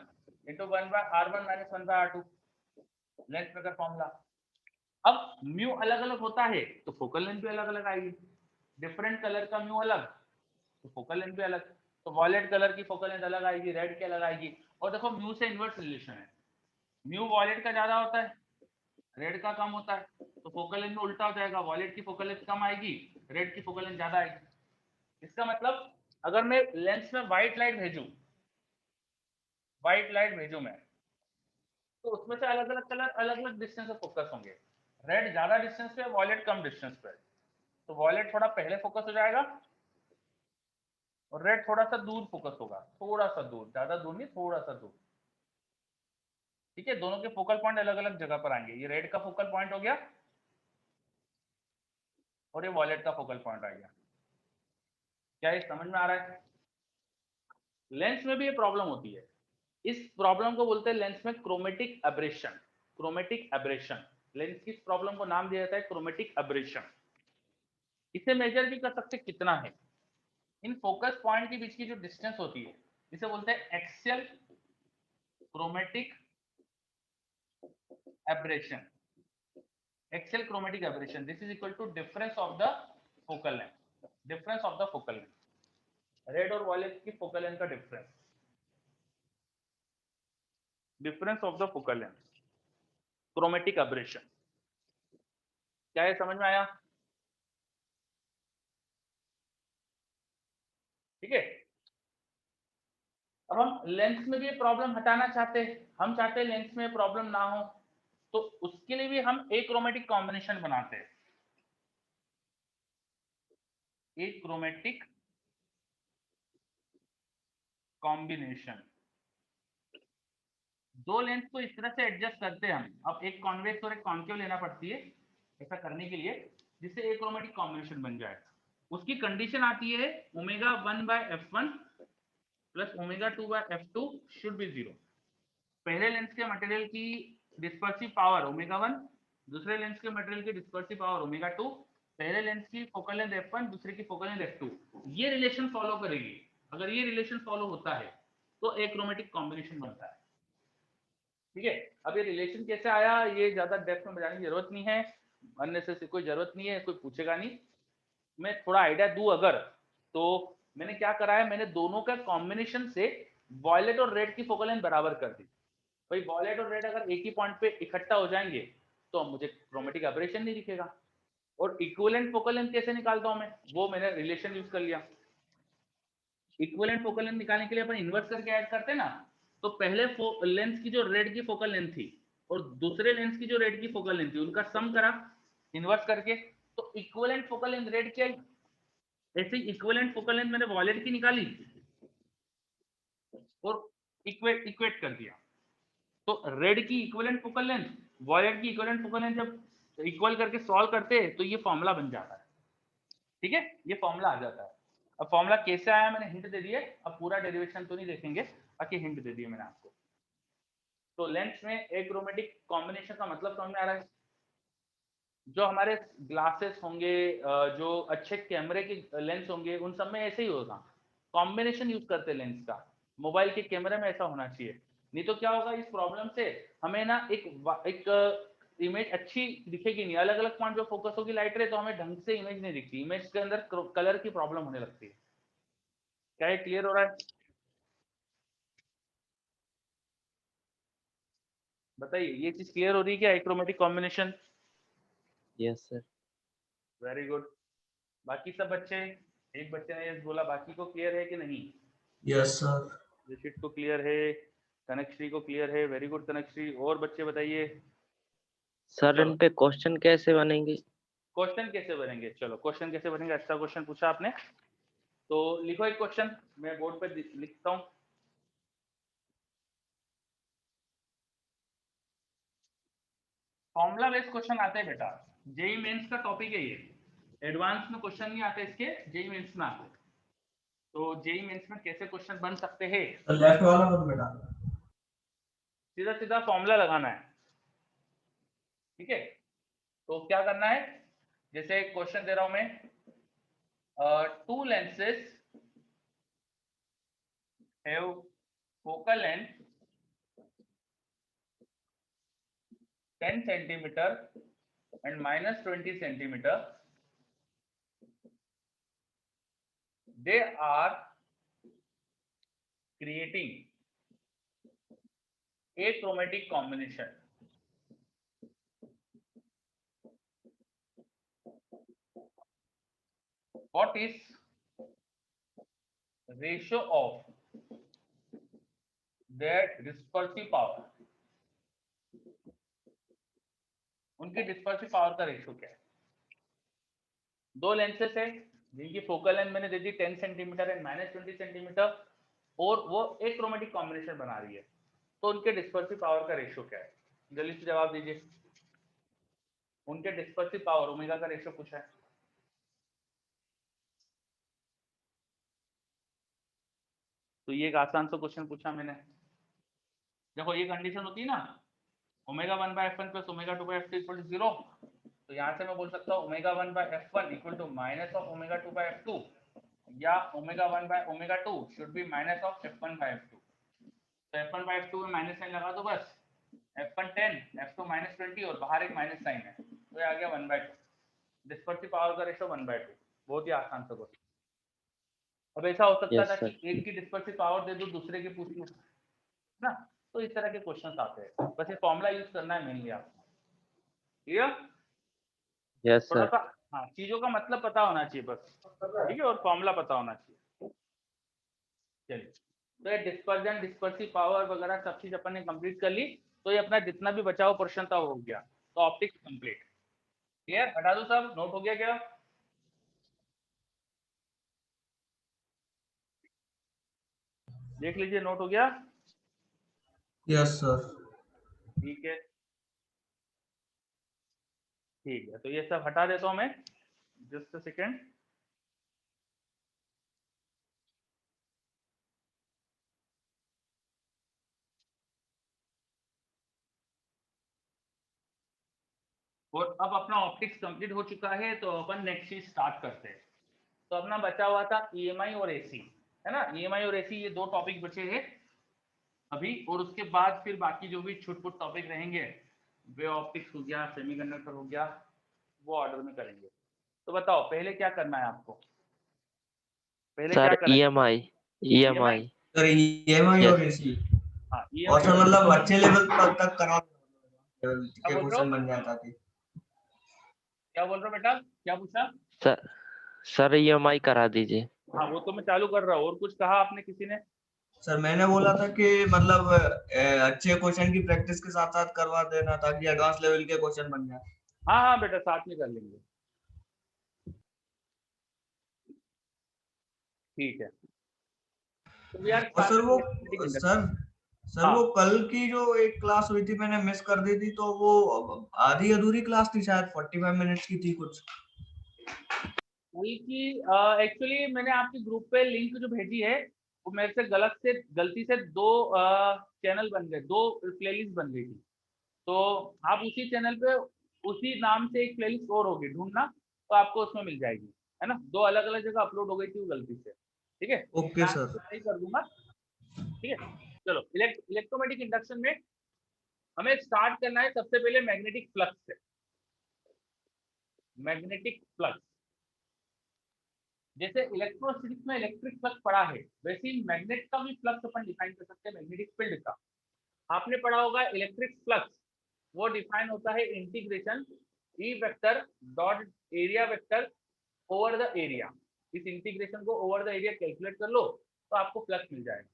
into one by R one minus one by R two, lens का फॉर्मूला। अब म्यू अलग अलग होता है तो फोकल लेंथ भी अलग अलग आएगी, डिफरेंट कलर का म्यू अलग तो फोकल लेंथ भी अलग, तो वॉयलेट कलर की फोकल लेंथ अलग आएगी, रेड की अलग आएगी। और देखो म्यू से इनवर्स रिलेशन है, म्यू वॉयलेट का ज्यादा होता है रेड का कम होता है, तो फोकल लेंथ में उल्टा हो जाएगा, वॉयलेट की फोकल लेंथ कम आएगी रेड की फोकल लेंथ ज्यादा आएगी। इसका मतलब अगर मैं लेंस में व्हाइट लाइट भेजू मैं, तो उसमें से अलग अलग कलर अलग अलग डिस्टेंस पे फोकस होंगे, रेड ज्यादा डिस्टेंस पे वॉयलेट कम डिस्टेंस पे, तो वॉयलेट थोड़ा पहले फोकस हो जाएगा और रेड थोड़ा सा दूर फोकस होगा, थोड़ा सा दूर, ज्यादा दूर नहीं थोड़ा सा दूर। ठीक है, दोनों के फोकल पॉइंट अलग अलग जगह पर आएंगे, ये रेड का फोकल पॉइंट हो गया और ये वॉयलेट का फोकल पॉइंट आ गया। क्या ये समझ में आ रहा है? लेंस में भी ये प्रॉब्लम होती है, इस प्रॉब्लम को बोलते हैं लेंस में chromatic aberration. Chromatic aberration, lens की प्रॉब्लम को नाम दिया जाता है क्रोमेटिक एब्रेशन। इसे मेजर भी कर सकते कितना है, इन फोकस पॉइंट के बीच की जो डिस्टेंस होती है इसे बोलते हैं axial chromatic aberration. Axial chromatic aberration this is equal to difference of the focal length, difference of the focal length, red और वॉयलेट की फोकल लेंथ का difference, difference of the focal length, chromatic aberration. क्या ये समझ में आया? ठीक है, अब हम लेंस में भी प्रॉब्लम हटाना चाहते हैं, हम चाहते हैं लेंस में प्रॉब्लम ना हो, तो उसके लिए भी हम एक क्रोमेटिक कॉम्बिनेशन बनाते हैं, एक क्रोमेटिक कॉम्बिनेशन। दो लेंस को इस तरह से एडजस्ट करते हैं हम। अब एक कॉन्वेक्स और एक कॉन्केव लेना पड़ती है ऐसा करने के लिए, जिससे एक्रोमेटिक कॉम्बिनेशन बन जाए। उसकी कंडीशन आती है omega 1/f1 plus omega 2/f2 should be 0। पहले लेंस के मटेरियल की डिस्पर्सिव पावर ओमेगा 1, दूसरे लेंस के मटेरियल की डिस्पर्सिव पावर ओमेगा 2, पहले लेंस की फोकल लेंथ f1, दूसरे की फोकल लेंथ f2। ये रिलेशन फॉलो करेगी। अगर ये रिलेशन फॉलो होता है तो एक्रोमेटिक कॉम्बिनेशन बनता है। ठीक है, अब ये रिलेशन कैसे आया ये ज्यादा डेप्थ में बताने की जरूरत नहीं है, अननेसेसरी कोई जरूरत नहीं है, कोई पूछेगा नहीं। मैं थोड़ा आइडिया दूं अगर, तो मैंने क्या करा है, मैंने दोनों का कॉम्बिनेशन से वॉयलेट और रेड की फोकल लेंथ बराबर कर दी। भाई वॉयलेट और रेड अगर एक ही पॉइंट पे इकट्ठा हो जाएंगे तो मुझे क्रोमेटिक एब्रेशन नहीं दिखेगा। और इक्विवेलेंट फोकल लेंथ कैसे निकालता हूं मैं, वो मैंने रिलेशन यूज कर लिया। इक्विवेलेंट फोकल लेंथ निकालने के लिए अपन इन्वर्स करके ऐड करते हैं ना। तो पहले लेंस की जो रेड की फोकल लेंथ थी और दूसरे लेंस की जो रेड की फोकल लेंथ थी उनका सम करा इन्वर्स करके, तो इक्विवेलेंट फोकल लेंथ रेड की आई। ऐसे ही इक्विवेलेंट फोकल लेंथ मैंने वॉयलेट की निकाली और इक्वेट कर दिया। तो रेड की इक्विवेलेंट फोकल लेंथ वॉयलेट की इक्विवेलेंट फोकल लेंथ जब इक्वल करके सॉल्व करते हैं तो ये फॉर्मूला बन जाता है। ठीक है, ये फॉर्मूला आ जाता है। अब फॉर्मूला कैसे आया मैंने हिंट दे दिए, अब पूरा डेरिवेशन तो नहीं देखेंगे, बाकी हिंट दे दिए मैंने आपको। तो लेंस में एक्रोमेटिक कॉम्बिनेशन का मतलब समझ में आ रहा है। जो हमारे ग्लासेस होंगे, जो अच्छे कैमरे के लेंस होंगे, उन सब में ऐसे ही होगा, कॉम्बिनेशन यूज करते हैं लेंस का। मोबाइल के कैमरे में ऐसा होना चाहिए, नहीं तो क्या होगा इस प्रॉब्लम से हमें ना एक इमेज अच्छी दिखेगी नहीं। अलग अलग पॉइंट पे फोकस होगी लाइट रे तो हमें ढंग से इमेज नहीं दिखती, इमेज के अंदर कलर की प्रॉब्लम होने लगती है। क्या ये क्लियर हो रहा है? बताइए ये चीज क्लियर हो रही है क्या, achromatic combination? Yes sir. Very good. बाकी सब बच्चे, एक बच्चे ने ये बोला, बाकी को क्लियर है कि नहीं? Yes sir. ऋषित को क्लियर है, कनकश्री को क्लियर है, वेरी गुड कनकश्री। और बच्चे बताइए। सर चलो इन पे क्वेश्चन कैसे बनेंगे? क्वेश्चन कैसे बनेंगे, चलो क्वेश्चन कैसे बनेंगे, अच्छा क्वेश्चन पूछा आपने। तो लिखो एक क्वेश्चन, मैं बोर्ड पे लिखता हूँ। फॉर्मूला बेस्ड क्वेश्चन आते हैं बेटा, जेई मेंस का टॉपिक है ये। एडवांस में क्वेश्चन नहीं आते इसके, जेई मेंस में आते। तो जेई मेंस में कैसे क्वेश्चन बन सकते हैं, लेफ्ट वाला मत बेटा। सीधा सीधा फॉर्मूला लगाना है। ठीक है, तो क्या करना है, जैसे क्वेश्चन दे रहा हूं मैं, to lenses have focal length 10 centimeter and minus 20 centimeter. They are creating achromatic combination. What is ratio of their dispersive power? उनकी डिस्पर्सिव पावर का रेशियो क्या है? दो लेंसेस है जिनकी फोकल लेंथ मैंने दे दी 10 सेंटीमीटर एंड माइनस 20 सेंटीमीटर, और वो एक क्रोमेटिक कॉम्बिनेशन बना रही है, तो उनके डिस्पर्सिव पावर का रेशियो क्या है? जल्दी से जवाब दीजिए। उनके डिस्पर्सिव पावर ओमेगा का रेशियो पूछा है। तो ये एक आसान सा क्वेश्चन पूछा मैंने। देखो ये कंडीशन होती है ना, omega 1/f1 plus omega 2/f2 equal to 0, तो यहाँ से मैं बोल सकता हूँ omega 1/f1 equal to minus of omega 2/f2, या ओमेगा 1/ओमेगा 2 should be minus of f1/f2। तो f1/f2 में माइनस साइन लगा दो बस, f1 10 f2 माइनस 20 और बाहर एक माइनस साइन है, तो ये आ गया 1/2। डिस्पर्सिव पावर का रेशियो 1/2। बहुत ही आसान सा क्वेश्चन। अब ऐसा हो सकता यस था सर। कि एक की डिस्पर्सिव पावर दे दो दूसरे की पूछ लो ना, तो इस तरह के क्वेश्चन आते हैं। बस ये फॉर्मूला यूज करना है मेनली आपको। क्लियर? यस थोड़ा सर। सा हाँ, चीजों का मतलब पता होना चाहिए बस। ठीक है, और फॉर्मूला पता होना चाहिए। चलिए, तो ये डिस्पर्जन डिस्पर्सिव पावर वगैरह सब चीज अपन ने कंप्लीट कर ली, तो ये अपना जितना भी बचा हुआ पोर्शन था वो हो गया। तो ऑप्टिक्स कंप्लीट। क्लियर? हटा दो सब, नोट हो गया क्या? देख लीजिए, नोट हो गया। Yes sir. ठीक है, ठीक है, तो ये सब हटा देता हूं मैं, जस्ट अ सेकेंड। और अब अपना ऑप्टिक्स कंप्लीट हो चुका है, तो अपन नेक्स्ट चीज स्टार्ट करते हैं। तो अपना बचा हुआ था ईएमआई और एसी, है ना, ईएमआई और एसी, ये दो टॉपिक बचे हैं अभी, और उसके बाद फिर बाकी जो भी छुटपुट टॉपिक रहेंगे, वे ऑप्टिक्स हो गया, सेमीकंडक्टर हो गया, वो ऑर्डर में करेंगे। तो बताओ पहले क्या करना है आपको, पहले क्या सर करें? EMI. EMI, EMI. Sir EMI और यस। एसी। हाँ और ईएमआई सर और मतलब अच्छे लेवल तक करा लेवल क्या के बोल रहे हो, क्वेश्चन बन जाता थे। क्या बोल रहे हो बेटा, क्या पूछा? सर सर ईएमआई करा दीजिए। हाँ वो तो मैं चालू कर रहा हूँ, और कुछ कहा आपने किसी ने? सर मैंने बोला था कि मतलब अच्छे क्वेश्चन की प्रैक्टिस के साथ साथ करवा देना ताकि एडवांस लेवल के क्वेश्चन बन जाए। हाँ हाँ बेटा, साथ में कर लेंगे, ठीक है। तो यार और स्टार्ट सर वो मैथमेटिक्स सर इंडक्शन। सर हाँ, वो कल की जो एक क्लास हुई थी मैंने मिस कर दी थी, तो वो आधी अधूरी क्लास थी, शायद 45 मिनट्स की थी कुछ। बल्कि एक्चुअली मैंने आपके ग्रुप पे लिंक जो भेजी है, वो मेरे से गलती से दो चैनल बन गए, दो प्लेलिस्ट बन गई थी। तो आप उसी चैनल पे उसी नाम से एक प्लेलिस्ट और होगी, ढूंढना तो आपको उसमें मिल जाएगी, है ना। दो अलग अलग जगह अपलोड हो गई थी वो गलती से, ठीक है, ओके मैं सर। आपको ट्राई कर दूंगा, ठीक है। चलो, इलेक्ट्रोमैटिक इंडक्शन में हमें स्टार्ट करना है सबसे पहले मैग्नेटिक फ्लक्स से। मैग्नेटिक फ्लक्स, जैसे इलेक्ट्रोस्टैटिक्स में इलेक्ट्रिक फ्लक्स पढ़ा है, वैसे ही मैग्नेट का भी फ्लक्स अपन डिफाइन कर सकते हैं, मैग्नेटिक फील्ड का। आपने पढ़ा होगा इलेक्ट्रिक फ्लक्स, वो डिफाइन होता है integration E vector dot area vector over the area. इस इंटीग्रेशन को ओवर द एरिया कैलकुलेट कर लो तो आपको फ्लक्स मिल जाएगा।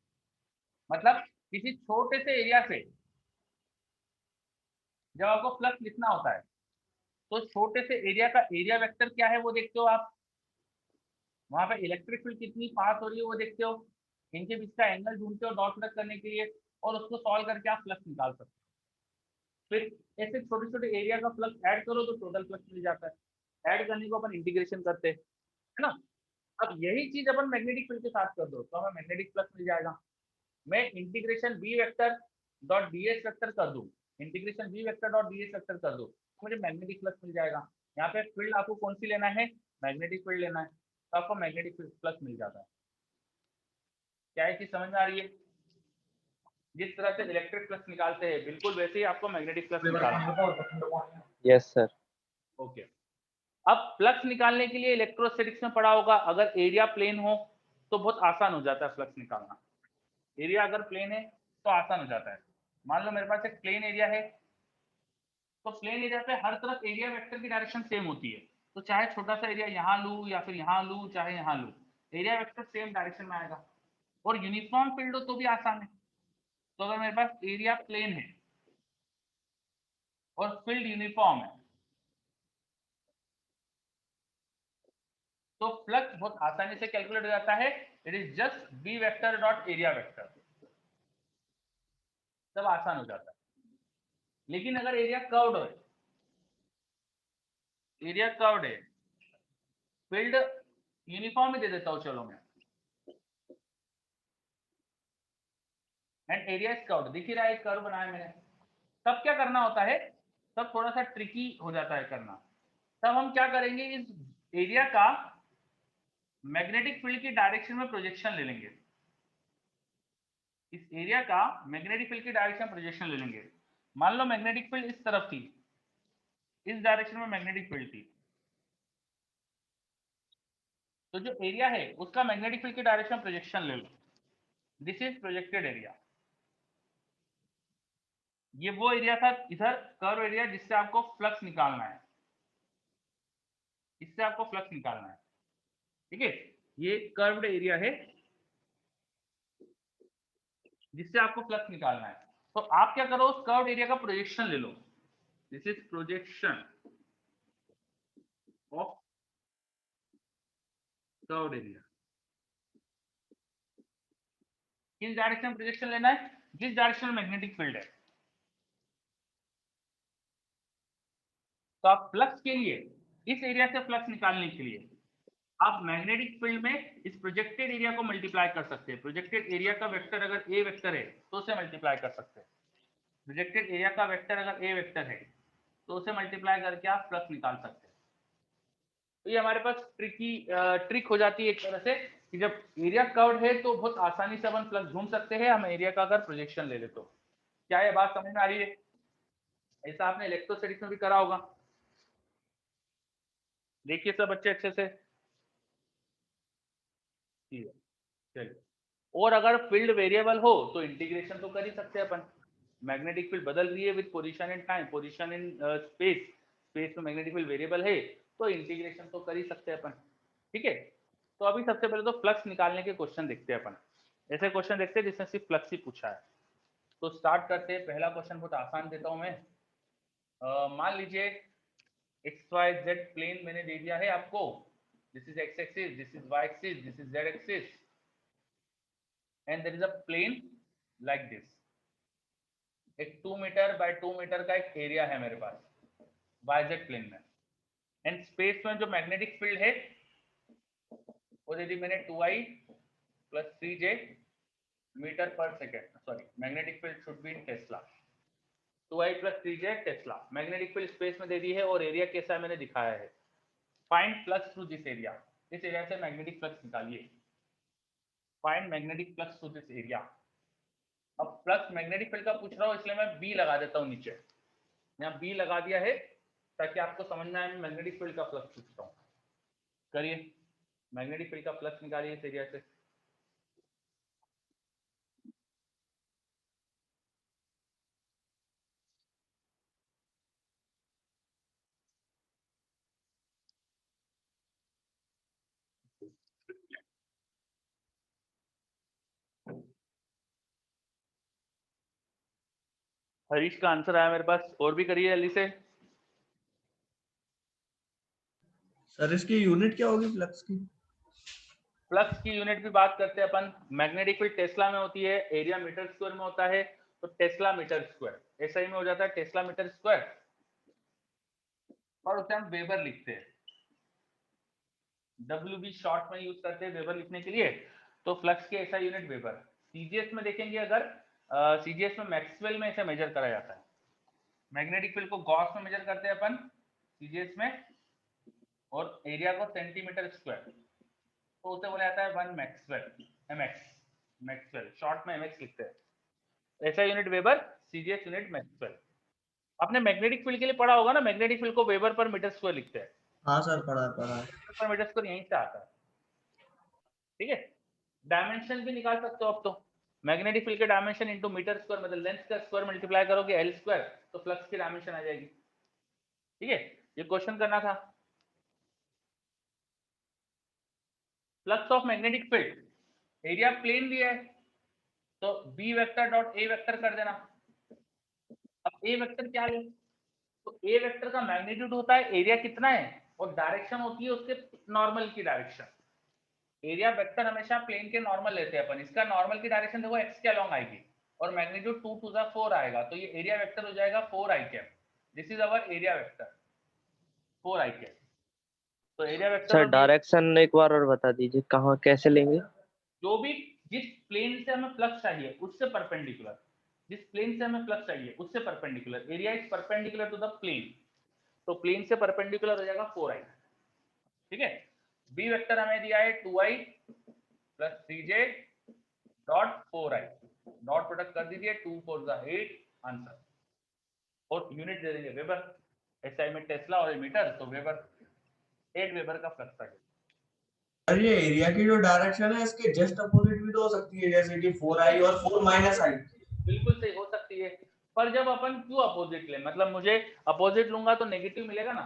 मतलब किसी छोटे से एरिया से जब आपको फ्लक्स लिखना होता है, तो छोटे से एरिया का एरिया वेक्टर क्या है वो देखते हो आप, वहां पे इलेक्ट्रिक फील्ड कितनी पास हो रही है वो देखते हो, इनके बीच का एंगल ढूंढते हो डॉट प्रोडक्ट करने के लिए, और उसको सॉल्व करके आप फ्लक्स निकाल सकते हो। फिर ऐसे छोटे छोटे एरिया का फ्लक्स ऐड करो तो टोटल फ्लक्स मिल जाता है। ऐड करने को अपन इंटीग्रेशन करते हैं, है ना। अब यही चीज अपन मैग्नेटिक फील्ड के साथ कर दो तो हमें मैग्नेटिक फ्लक्स मिल जाएगा। मैं integration B vector dot D S vector कर दूं, integration B vector dot D S vector कर दूं तो मुझे मैग्नेटिक फ्लक्स मिल जाएगा। यहाँ पे फील्ड आपको कौन सी लेना है, मैग्नेटिक फील्ड लेना है, तो आपको मैग्नेटिक फ्लक्स मिल जाता है। क्या ये चीज समझ में आ रही है? जिस तरह से इलेक्ट्रिक फ्लक्स निकालते हैं बिल्कुल वैसे ही आपको मैग्नेटिक फ्लक्स निकालना है। Yes sir. ओके, अब फ्लक्स निकालने के लिए इलेक्ट्रोस्टैटिक्स में पढ़ा होगा, अगर एरिया प्लेन हो तो बहुत आसान हो जाता है फ्लक्स निकालना। एरिया अगर प्लेन है तो आसान हो जाता है। मान लो मेरे पास एक प्लेन एरिया है, तो प्लेन एरिया पे हर तरफ एरिया वेक्टर की डायरेक्शन सेम होती है, तो चाहे छोटा सा एरिया यहाँ लूँ या फिर यहाँ लूँ चाहे यहाँ लूँ, एरिया वेक्टर सेम डायरेक्शन में आएगा। और यूनिफॉर्म फील्ड हो तो भी आसान है। तो अगर मेरे पास एरिया प्लेन है और फील्ड यूनिफॉर्म है, तो फ्लक्स बहुत आसानी से कैलकुलेट हो जाता है। It is just be vector dot area vector, सब आसान हो जाता है। लेकिन अगर एरिया कर्व्ड है, एरिया कर्व्ड है, फील्ड यूनिफॉर्म ही दे देता हूं चलो मैं, एंड एरिया इज कर्व्ड, दिख ही रहा है कर्व बनाया मैंने, तब क्या करना होता है, तब थोड़ा सा ट्रिकी हो जाता है करना। तब हम क्या करेंगे, इस एरिया का मैग्नेटिक फील्ड की डायरेक्शन में प्रोजेक्शन ले लेंगे, इस एरिया का मैग्नेटिक फील्ड की डायरेक्शन में प्रोजेक्शन ले लेंगे। मान लो मैग्नेटिक फील्ड इस तरफ थी, इस डायरेक्शन में मैग्नेटिक फील्ड थी, तो जो एरिया है उसका मैग्नेटिक फील्ड की डायरेक्शन में प्रोजेक्शन ले लो, दिस इज प्रोजेक्टेड एरिया। ये वो एरिया था इधर कर्व एरिया जिससे आपको फ्लक्स निकालना है, इससे आपको फ्लक्स निकालना है, ठीक है। ये कर्व्ड एरिया है जिससे आपको फ्लक्स निकालना है। तो आप क्या करो, उस कर्व्ड एरिया का प्रोजेक्शन ले लो, this is projection of curved area. किस डायरेक्शन में प्रोजेक्शन लेना है, जिस डायरेक्शन में मैग्नेटिक फील्ड है। तो आप फ्लक्स के लिए इस एरिया से फ्लक्स निकालने के लिए आप मैग्नेटिक फील्ड में इस प्रोजेक्टेड एरिया को मल्टीप्लाई कर सकते हैं। प्रोजेक्टेड एरिया का वेक्टर अगर ए वेक्टर है तो उसे मल्टीप्लाई कर सकते हैं। प्रोजेक्टेड एरिया का वेक्टर अगर ए वेक्टर है तो उसे मल्टीप्लाई करके आप फ्लक्स निकाल सकते हैं। तो ये हमारे पास ट्रिक हो जाती है एक तरह से कि जब एरिया कर्व्ड है तो बहुत आसानी से अपन फ्लक्स ढूंढ सकते हैं हम एरिया का अगर प्रोजेक्शन ले ले तो। क्या ये बात समझ में आ रही है? ऐसा आपने इलेक्ट्रोस्टैटिक्स में भी करा होगा। देखिए सब बच्चे अच्छे से। चलिए, और अगर फील्ड वेरिएबल हो तो इंटीग्रेशन तो कर ही सकते हैं अपन। मैग्नेटिक फील्ड बदल रही है with position in time, position in space, space में मैग्नेटिक फील्ड वेरिएबल है तो इंटीग्रेशन तो कर ही सकते हैं अपन। ठीक है, तो अभी सबसे पहले तो फ्लक्स निकालने के क्वेश्चन देखते हैं अपन। ऐसे क्वेश्चन देखते हैं जिसमें सिर्फ फ्लक्स ही पूछा है। तो स्टार्ट करते हैं। पहला क्वेश्चन बहुत आसान देता हूं मैं। मान लीजिए एक्स वाई जेड प्लेन मैंने दे दिया है आपको। This is X axis, this is Y axis, this is Z axis, and there is a plane like this। एक 2 मीटर बाय 2 मीटर का एक एरिया है मेरे पास वाईजेड प्लेन में। एंड स्पेस में जो मैग्नेटिक फील्ड है वो दे दी मैंने 2i + 3j मीटर पर second. Sorry, magnetic field should be in Tesla. 2i + 3j Tesla magnetic field space में दे दी है और एरिया कैसा है मैंने दिखाया है। Find flux through this area. इस एरिया से मैग्नेटिक फ्लक्स निकालिए। Find magnetic flux through this area. अब फ्लक्स मैग्नेटिक फील्ड का पूछ रहा हूँ इसलिए मैं बी लगा देता हूँ नीचे। यहाँ बी लगा दिया है ताकि आपको समझना है मैं मैग्नेटिक फील्ड का फ्लक्स पूछता हूँ। करिए, मैग्नेटिक फील्ड का फ्लक्स निकालिए इस एरिया से। हरीश का आंसर आया मेरे पास। और भी करिए जल्दी से। सर इसकी यूनिट क्या होगी फ्लक्स की? फ्लक्स की यूनिट भी बात करते हैं अपन। मैग्नेटिक फील्ड टेस्ला में होती है, एरिया मीटर स्क्वायर में होता है, तो टेस्ला मीटर स्क्वायर ऐसा ही में हो जाता है टेस्ला मीटर स्क्वायर, और उसे हम वेबर लिखते हैं। WB शॉर्ट में यूज करते हैं वेबर लिखने के लिए। तो फ्लक्स की ऐसा यूनिट वेबर। सीजीएस में देखेंगे अगर, सीजीएस में मैक्सवेल में इसे मेजर करा जाता है। मैग्नेटिक फील्ड को गॉस में मेजर करते हैं अपन सीजीएस में, और एरिया को सेंटीमीटर स्क्वायर, तो उसे बोला जाता है 1 मैक्सवेल, mx। मैक्सवेल शॉर्ट में mx लिखते हैं। ऐसा unit weber, CGS unit Maxwell. आपने मैग्नेटिक फील्ड के लिए पढ़ा होगा ना, मैग्नेटिक फील्ड को वेबर पर मीटर स्क्वायर लिखते हैं। हाँ सर, पढ़ा है। पर मीटर स्क्वायर यहीं से आता है। ठीक है, डायमेंशन भी निकाल सकते हो आप। तो मैग्नेटिक फील्ड के डायमेंशन इनटू मीटर स्क्वायर मतलब लेंथ का स्क्वायर मल्टीप्लाई करोगे एल स्क्वायर, तो फ्लक्स की डायमेंशन आ जाएगी। ठीक है, ये क्वेश्चन करना था। Flux of magnetic field, area plane दिया है तो B vector dot A vector कर देना। अब ए वेक्टर क्या है? तो ए वेक्टर का मैग्नीट्यूड होता है एरिया कितना है, और डायरेक्शन होती है उसके नॉर्मल की डायरेक्शन। एरिया वेक्टर हमेशा प्लेन के नॉर्मल लेते हैं अपन। इसका नॉर्मल की डायरेक्शन देखो एक्स के अलोंग आएगी, और मैग्नीट्यूड 2 to the 4 आएगा, तो ये एरिया वेक्टर हो जाएगा 4i cap. This is our area vector 4i cap. तो एरिया वेक्टर सर और बी, डायरेक्शन एक बार और बता दीजिए, कहाँ कैसे लेंगे? जो भी जिस प्लेन से हमें फ्लक्स चाहिए उससे परपेंडिकुलर, जिस प्लेन से हमें फ्लक्स चाहिए उससे perpendicular, area is perpendicular to the plane, तो प्लेन से परपेंडिकुलर हो जाएगा 4i। ठीक है, बी वेक्टर हमें दिया है 2i + 3j dot 4i, dot product कर दीजिए 2 4 8 आंसर, और यूनिट दे देंगे वेबर। एसआई में टेस्ला और मीटर, तो वेबर 8 वेबर का फ्लक्स आ गया। सर ये एरिया की जो डायरेक्शन है इसके जस्ट अपोजिट भी तो हो सकती है, जैसे कि 4i और 4 - i। बिल्कुल सही हो सकती है, पर जब अपन क्यों अपोजिट ले, मतलब मुझे अपोजिट लूंगा तो नेगेटिव मिलेगा ना,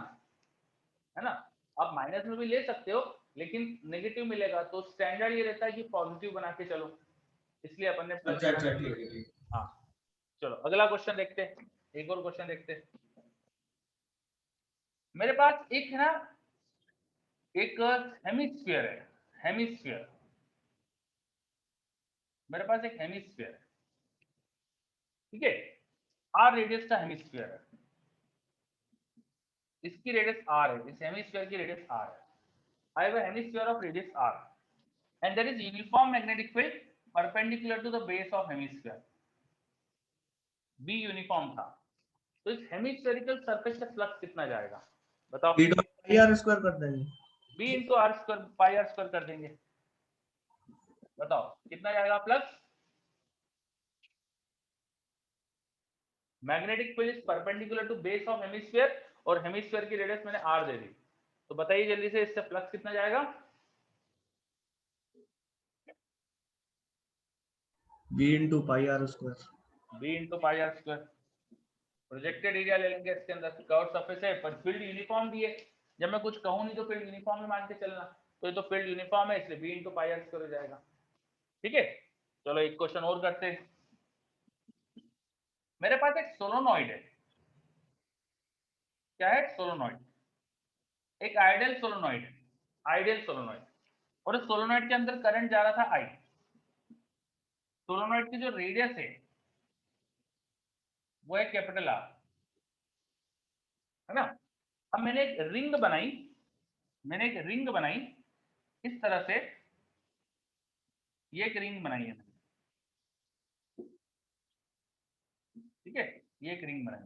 है ना। आप माइनस में भी ले सकते हो लेकिन नेगेटिव मिलेगा, तो स्टैंडर्ड ये रहता है कि पॉजिटिव बना के चलो, इसलिए अपन ने प्लस अच्छा बना अच्छा, के। ठीक है। हाँ, चलो अगला क्वेश्चन देखते हैं। एक और क्वेश्चन देखते हैं। मेरे पास एक है ना, एक हेमिस्फीयर है, हेमिस्फीयर। मेरे पास एक हेमिस्फीयर है, ठीक है, आर रेडियस का हेमिस्फीयर है, इसकी रेडियस आर है, इस हेमिस्फीयर की रेडियस आर है। I have a hemisphere of radius R and there is uniform magnetic field perpendicular to the base of hemisphere, B uniform था, तो इस हेमिस्फेरिकल सरफेस से फ्लक्स कितना जाएगा बताओ? B dot pi R square कर देंगे, B into R square pi R square कर देंगे, बताओ कितना जाएगा flux? Magnetic field is perpendicular to base of hemisphere और हेमिस्फीयर की रेडियस मैंने आर दे दी, तो बताइए जल्दी से इससे फ्लक्स कितना जाएगा? B into pi R square, B into pi R square. Projected area ले लेंगे इसके अंदर, कर्व सरफेस है पर फील्ड यूनिफॉर्म भी है, जब मैं कुछ कहूं नहीं तो फील्ड यूनिफॉर्म ही मान के चलना, तो ये तो फील्ड यूनिफॉर्म है इसलिए B into pi R square हो जाएगा। ठीक है, चलो एक क्वेश्चन और करते हैं। मेरे पास एक सोलोनॉइड है, क्या है? सोलोनॉइड, एक आइडियल सोलोनॉइड है, आइडियल सोलोनॉइड, और इस सोलोनॉइड के अंदर करंट जा रहा था आई। सोलोनॉइड की जो रेडियस है वो है कैपिटल आर, है ना? अब मैंने एक रिंग बनाई, मैंने एक रिंग बनाई इस तरह से, ये एक रिंग बनाई है मैंने, ठीक है, ये एक रिंग बनाई।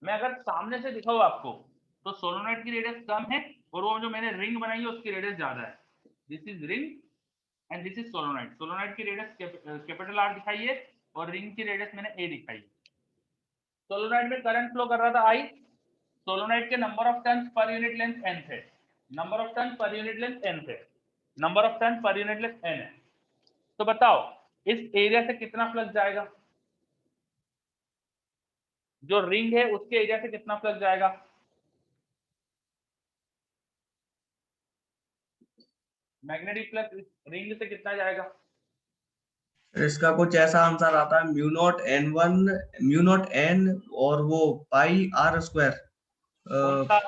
मैं अगर सामने से दिखाऊं आपको तो सोलोनॉइड की रेडियस कम है और वो जो मैंने रिंग बनाई है उसकी रेडियस ज्यादा है। This is ring and this is solenoid. Solenoid की रेडियस कैपिटल आर दिखाई है और रिंग की रेडियस मैंने ए दिखाई है। सोलोनॉइड में करंट फ्लो कर रहा था आई, सोलोनॉइड के number of turns per unit length n थे, number of turn per unit length n थे, number of turn per unit length n है। तो बताओ इस एरिया से कितना फ्लक्स जाएगा? जो रिंग है उसके एरिया से कितना फ्लक्स जाएगा? मैग्नेटिक फ्लक्स रिंग से कितना जाएगा? इसका कुछ ऐसा आंसर आता है mu not an one, mu not an और वो पाई आर स्क्वायर कौन सा?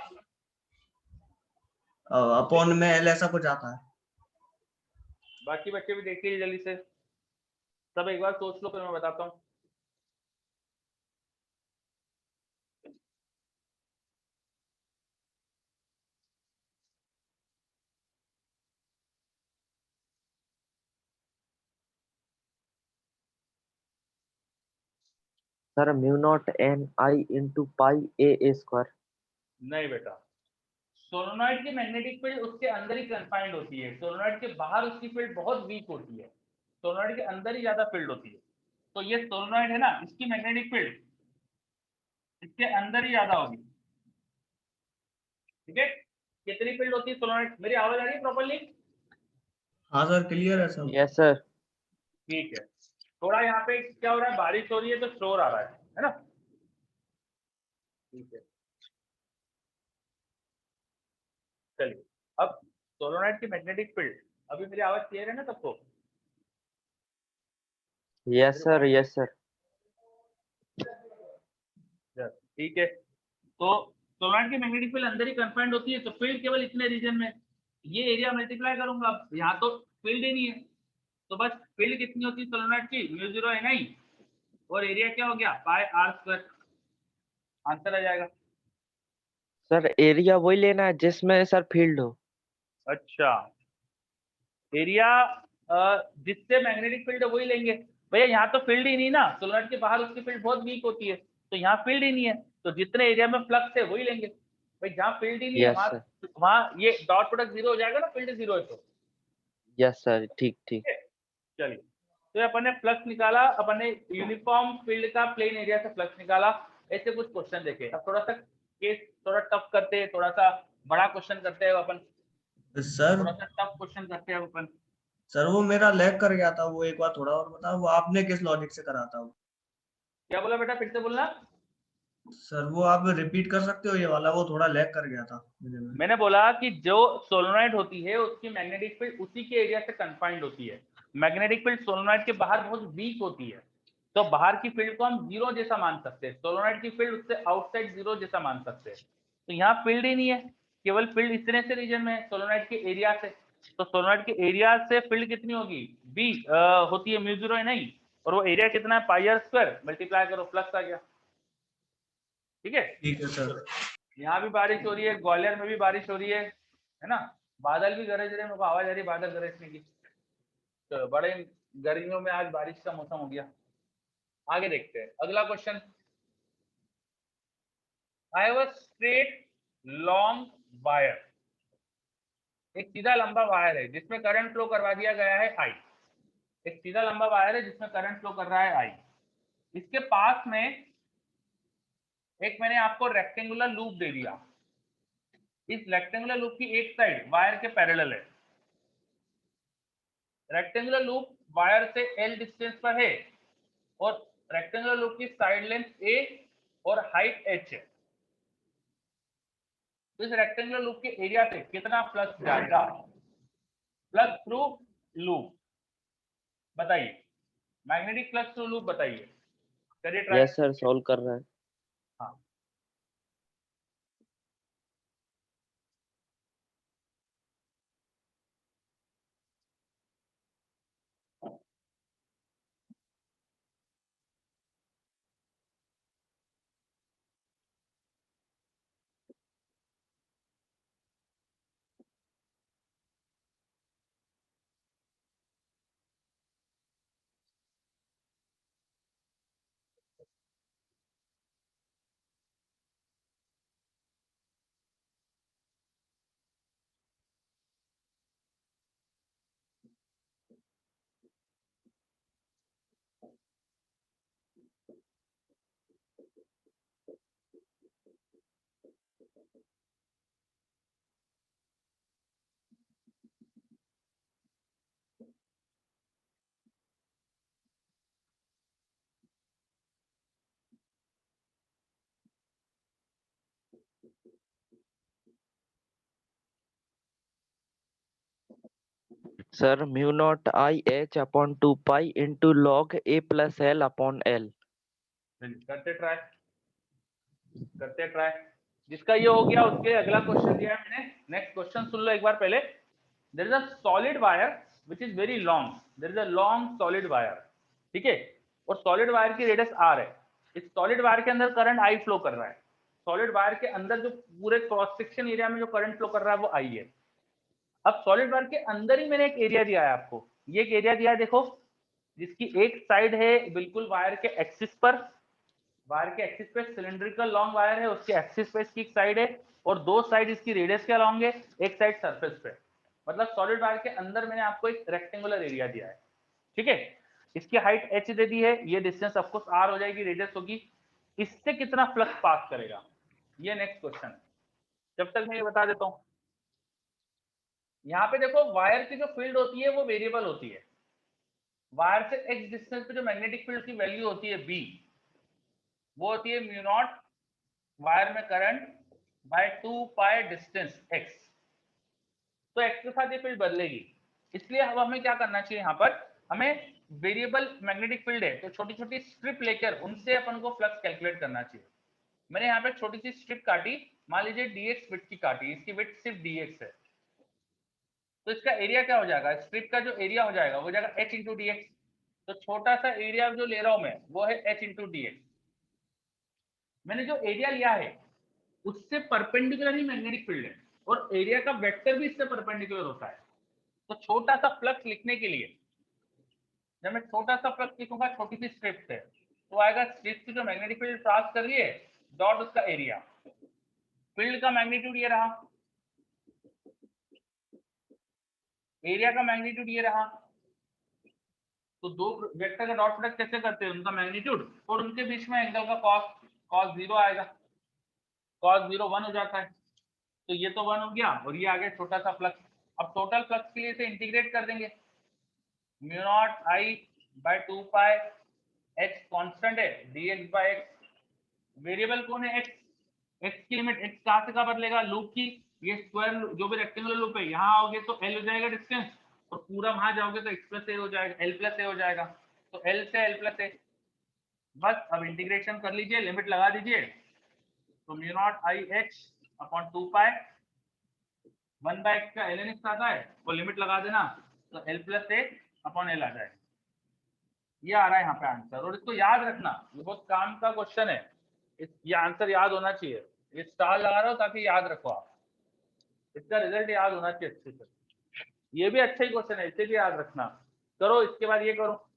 अपॉन में एल, ऐसा कुछ आता है। बाकी बच्चे भी देखिए जल्दी से, सब एक बार सोच लो फिर मैं बताता हूँ। Sir mu not an I into pi A square. नहीं बेटा, सोलोनॉइड की मैग्नेटिक फील्ड उसके अंदर ही कन्फाइंड होती है, सोलोनॉइड के बाहर उसकी फील्ड बहुत वीक होती है, सोलोनॉइड के अंदर ही ज्यादा फील्ड होती है। तो ये सोलोनॉइड है ना, इसकी मैग्नेटिक फील्ड इसके अंदर ही ज्यादा होगी, ठीक है? कितनी फील्ड होती है सोलोनॉइड? मेरी आवाज आ रही है प्रॉपर्ली? हाँ सर, क्लियर है सब। Yes sir. ठीक है, थोड़ा यहाँ पे क्या हो रहा है, बारिश हो रही है तो शोर आ रहा है ना? ठीक है, चलिए अब सोलोनॉइड की मैग्नेटिक फील्ड, अभी मेरी आवाज क्लियर है ना सबको? Yes sir, yes sir. ठीक है, तो सोलोनॉइड की मैग्नेटिक फील्ड अंदर ही कन्फाइंड होती है, तो फील्ड केवल इतने रीजन में, ये एरिया मल्टीप्लाई करूंगा, अब यहाँ तो फील्ड ही नहीं है, तो बस फील्ड कितनी होती है सोलोनॉइड की? म्यू जीरो एन आई, और एरिया क्या हो गया? पाई आर स्क्वायर, आंसर आ जाएगा। सर एरिया वही लेना है जिसमें सर फील्ड हो। अच्छा, एरिया जिससे मैग्नेटिक फील्ड वही लेंगे। भैया यहाँ तो फील्ड ही नहीं ना, सोलोनॉइड के बाहर उसकी फील्ड बहुत वीक होती है, तो यहाँ फील्ड ही नहीं है, तो जितने एरिया में फ्लक्स है वही लेंगे। भाई जहाँ फील्ड ही नहीं है यस वहां, सर, वहां ये डॉट प्रोडक्ट जीरो हो जाएगा ना, फील्ड जीरो है तो। यस सर, ठीक ठीक। ठीक है, चलिए, तो ये अपन ने फ्लक्स निकाला, अपन ने यूनिफॉर्म फील्ड का प्लेन एरिया से फ्लक्स निकाला। ऐसे कुछ क्वेश्चन देखे, अब थोड़ा सा केस थोड़ा टफ करते हैं, थोड़ा सा बड़ा क्वेश्चन करते हैं अपन, सर, थोड़ा सा टफ क्वेश्चन करते हैं अपन। सर वो मेरा लैग कर गया था, वो एक बार थोड़ा और बताओ, वो आपने किस लॉजिक से करा था वो? क्या बोला बेटा, फिर से बोलना। सर वो आप रिपीट कर सकते हो ये वाला, वो थोड़ा लैग कर गया था मेरे में। मैंने बोला कि जो सोलोनॉइड होती है उसकी मैग्नेटिक फील्ड उसी के एरिया से कन्फाइंड होती है, मैग्नेटिक फील्ड सोलोनॉइड के बाहर बहुत वीक होती है, तो बाहर की फील्ड को हम जीरो जैसा मान सकते हैं, सोलोनॉइड की फील्ड उससे आउटसाइड जीरो जैसा मान सकते हैं। तो यहाँ फील्ड ही नहीं है, केवल फील्ड इतने से रीजन में है, सोलोनॉइड के एरिया से, तो सोलोनॉइड के एरिया से फील्ड कितनी होगी? बी होती है म्यू जीरो है नहीं, और वो एरिया कितना है पाई आर स्क्वायर, मल्टीप्लाई करो प्लस आ गया। ठीक है, ठीक है सर। यहाँ भी बारिश हो रही है, ग्वालियर में भी बारिश हो रही है ना, बादल भी गरज रहे हैं, मेरे को आवाज आ रही है बादल गरजने की। तो बड़े गर्मियों में आज बारिश का मौसम हो गया। आगे देखते हैं अगला question. I have a straight long wire, एक सीधा लंबा वायर है जिसमें करंट फ्लो करवा दिया गया है आई। एक सीधा लंबा वायर है जिसमें करंट फ्लो कर रहा है आई। इसके पास में एक मैंने आपको रेक्टेंगुलर लूप दे दिया। इस रेक्टेंगुलर लूप की एक साइड वायर के पैरेलल है। रेक्टेंगुलर लूप वायर से एल डिस्टेंस पर है और रेक्टेंगुलर लूप की साइड लेंथ ए और हाइट एच है। तो इस रेक्टेंगुलर लूप के एरिया से कितना फ्लक्स जाएगा? फ्लक्स थ्रू लूप बताइए, मैग्नेटिक फ्लक्स थ्रू लूप बताइए, करिए ट्राई। यस सर, सॉल्व कर रहा है। हाँ, sir mu naught I H upon 2 pi into log A plus L upon L. करते ट्राई, करते ट्राई। जिसका ये हो गया उसके अगला क्वेश्चन दिया है मैंने। नेक्स्ट क्वेश्चन सुन लो एक बार पहले। There is a solid wire which is very long, there is a long solid wire, ठीक है, और सॉलिड वायर की रेडियस आर है। इस सॉलिड वायर के अंदर करंट आई फ्लो कर रहा है। सॉलिड वायर के अंदर जो पूरे क्रॉस सेक्शन एरिया में जो करंट फ्लो कर रहा है वो आई है। अब सॉलिड वायर के अंदर ही मैंने एक एरिया दिया है आपको, ये एक एरिया दिया है देखो, जिसकी एक साइड है बिल्कुल वायर के एक्सिस पर, वायर के एक्सिस पे सिलिंड्रिकल लॉन्ग वायर है, उसके एक्सिस पे इसकी एक साइड है और दो साइड इसकी रेडियस के अलॉन्ग है, एक साइड सरफेस पे। मतलब सॉलिड वायर के अंदर मैंने आपको एक रेक्टेंगुलर एरिया दिया है, ठीक है। इसकी हाइट h दे दी है, ये डिस्टेंस ऑफकोर्स r हो जाएगी, रेडियस होगी। इससे कितना फ्लक्स पास करेगा, ये नेक्स्ट क्वेश्चन। जब तक मैं ये बता देता हूं, यहाँ पे देखो वायर की जो फील्ड होती है वो वेरिएबल होती है। वायर से x डिस्टेंस पे जो मैग्नेटिक फील्ड की वैल्यू होती है b, वो होती है म्यू नॉट वायर में current by 2 pi distance x। तो x के साथ ये फील्ड बदलेगी, इसलिए अब हमें क्या करना चाहिए, यहाँ पर हमें वेरिएबल मैग्नेटिक फील्ड है तो छोटी छोटी स्ट्रिप लेकर उनसे अपन को फ्लक्स कैलकुलेट करना चाहिए। मैंने यहाँ पे छोटी सी स्ट्रिप काटी, मान लीजिए dx विड्थ की काटी, इसकी विड्थ सिर्फ dx है, तो इसका एरिया क्या हो जाएगा, स्ट्रिप का जो एरिया हो जाएगा वो हो जाएगा h इंटू डी एक्स। तो छोटा सा एरिया जो ले रहा हूं मैं वो है h इंटू डी एक्स। मैंने जो एरिया लिया है उससे परपेंडिकुलर ही मैग्नेटिक फील्ड है और एरिया का वेक्टर भी इससे परपेंडिकुलर होता है। तो छोटा सा फ्लक्स लिखने के लिए जब मैं छोटा सा फ्लक्स लिखूंगा छोटी सी स्ट्रिप से, तो आएगा स्ट्रिप की जो मैग्नेटिक फील्ड पास कर रही है डॉट उसका एरिया। फील्ड का मैग्नीट्यूड ये रहा, एरिया का मैग्नीट्यूड ये रहा। तो दो वेक्टर का डॉट प्रोडक्ट कैसे करते हैं, उनका मैग्नीट्यूड और उनके बीच में एंगल का कॉस, कॉस 0 आएगा, कॉस 0 1 हो जाता है। तो ये तो 1 हो गया और ये आ गया छोटा सा फ्लक्स। अब टोटल फ्लक्स के लिए इसे इंटीग्रेट कर देंगे, म्यू नॉट आई बाय 2 पाई h कांस्टेंट है, dx बाय x। वेरिएबल कौन है, x। x की लिमिट x कहां से कहां बदलेगा, लूप की, ये स्क्वायर जो भी रेक्टेंगुलर लूप है, यहाँ आओगे तो l हो जाएगा डिस्टेंस और पूरा वहां जाओगे तो x प्लस a हो जाएगा, l प्लस a हो जाएगा। तो l से l प्लस a, बस अब इंटीग्रेशन कर लीजिए, लिमिट लगा दीजिए। तो mu naught I H upon 2 pi 1 by x का ln x आता है, और लिमिट लगा देना तो l plus a upon l आ जाएगा। ये आ रहा है यहाँ पे आंसर, और इसको याद रखना, ये बहुत काम का क्वेश्चन है, ये आंसर याद होना चाहिए, ये स्टार लगा रहा हो ताकि याद रखो आप, इसका रिजल्ट याद होना चाहिए अच्छे से। ये भी अच्छा ही क्वेश्चन है, इसे भी याद रखना। करो इसके बाद ये करो।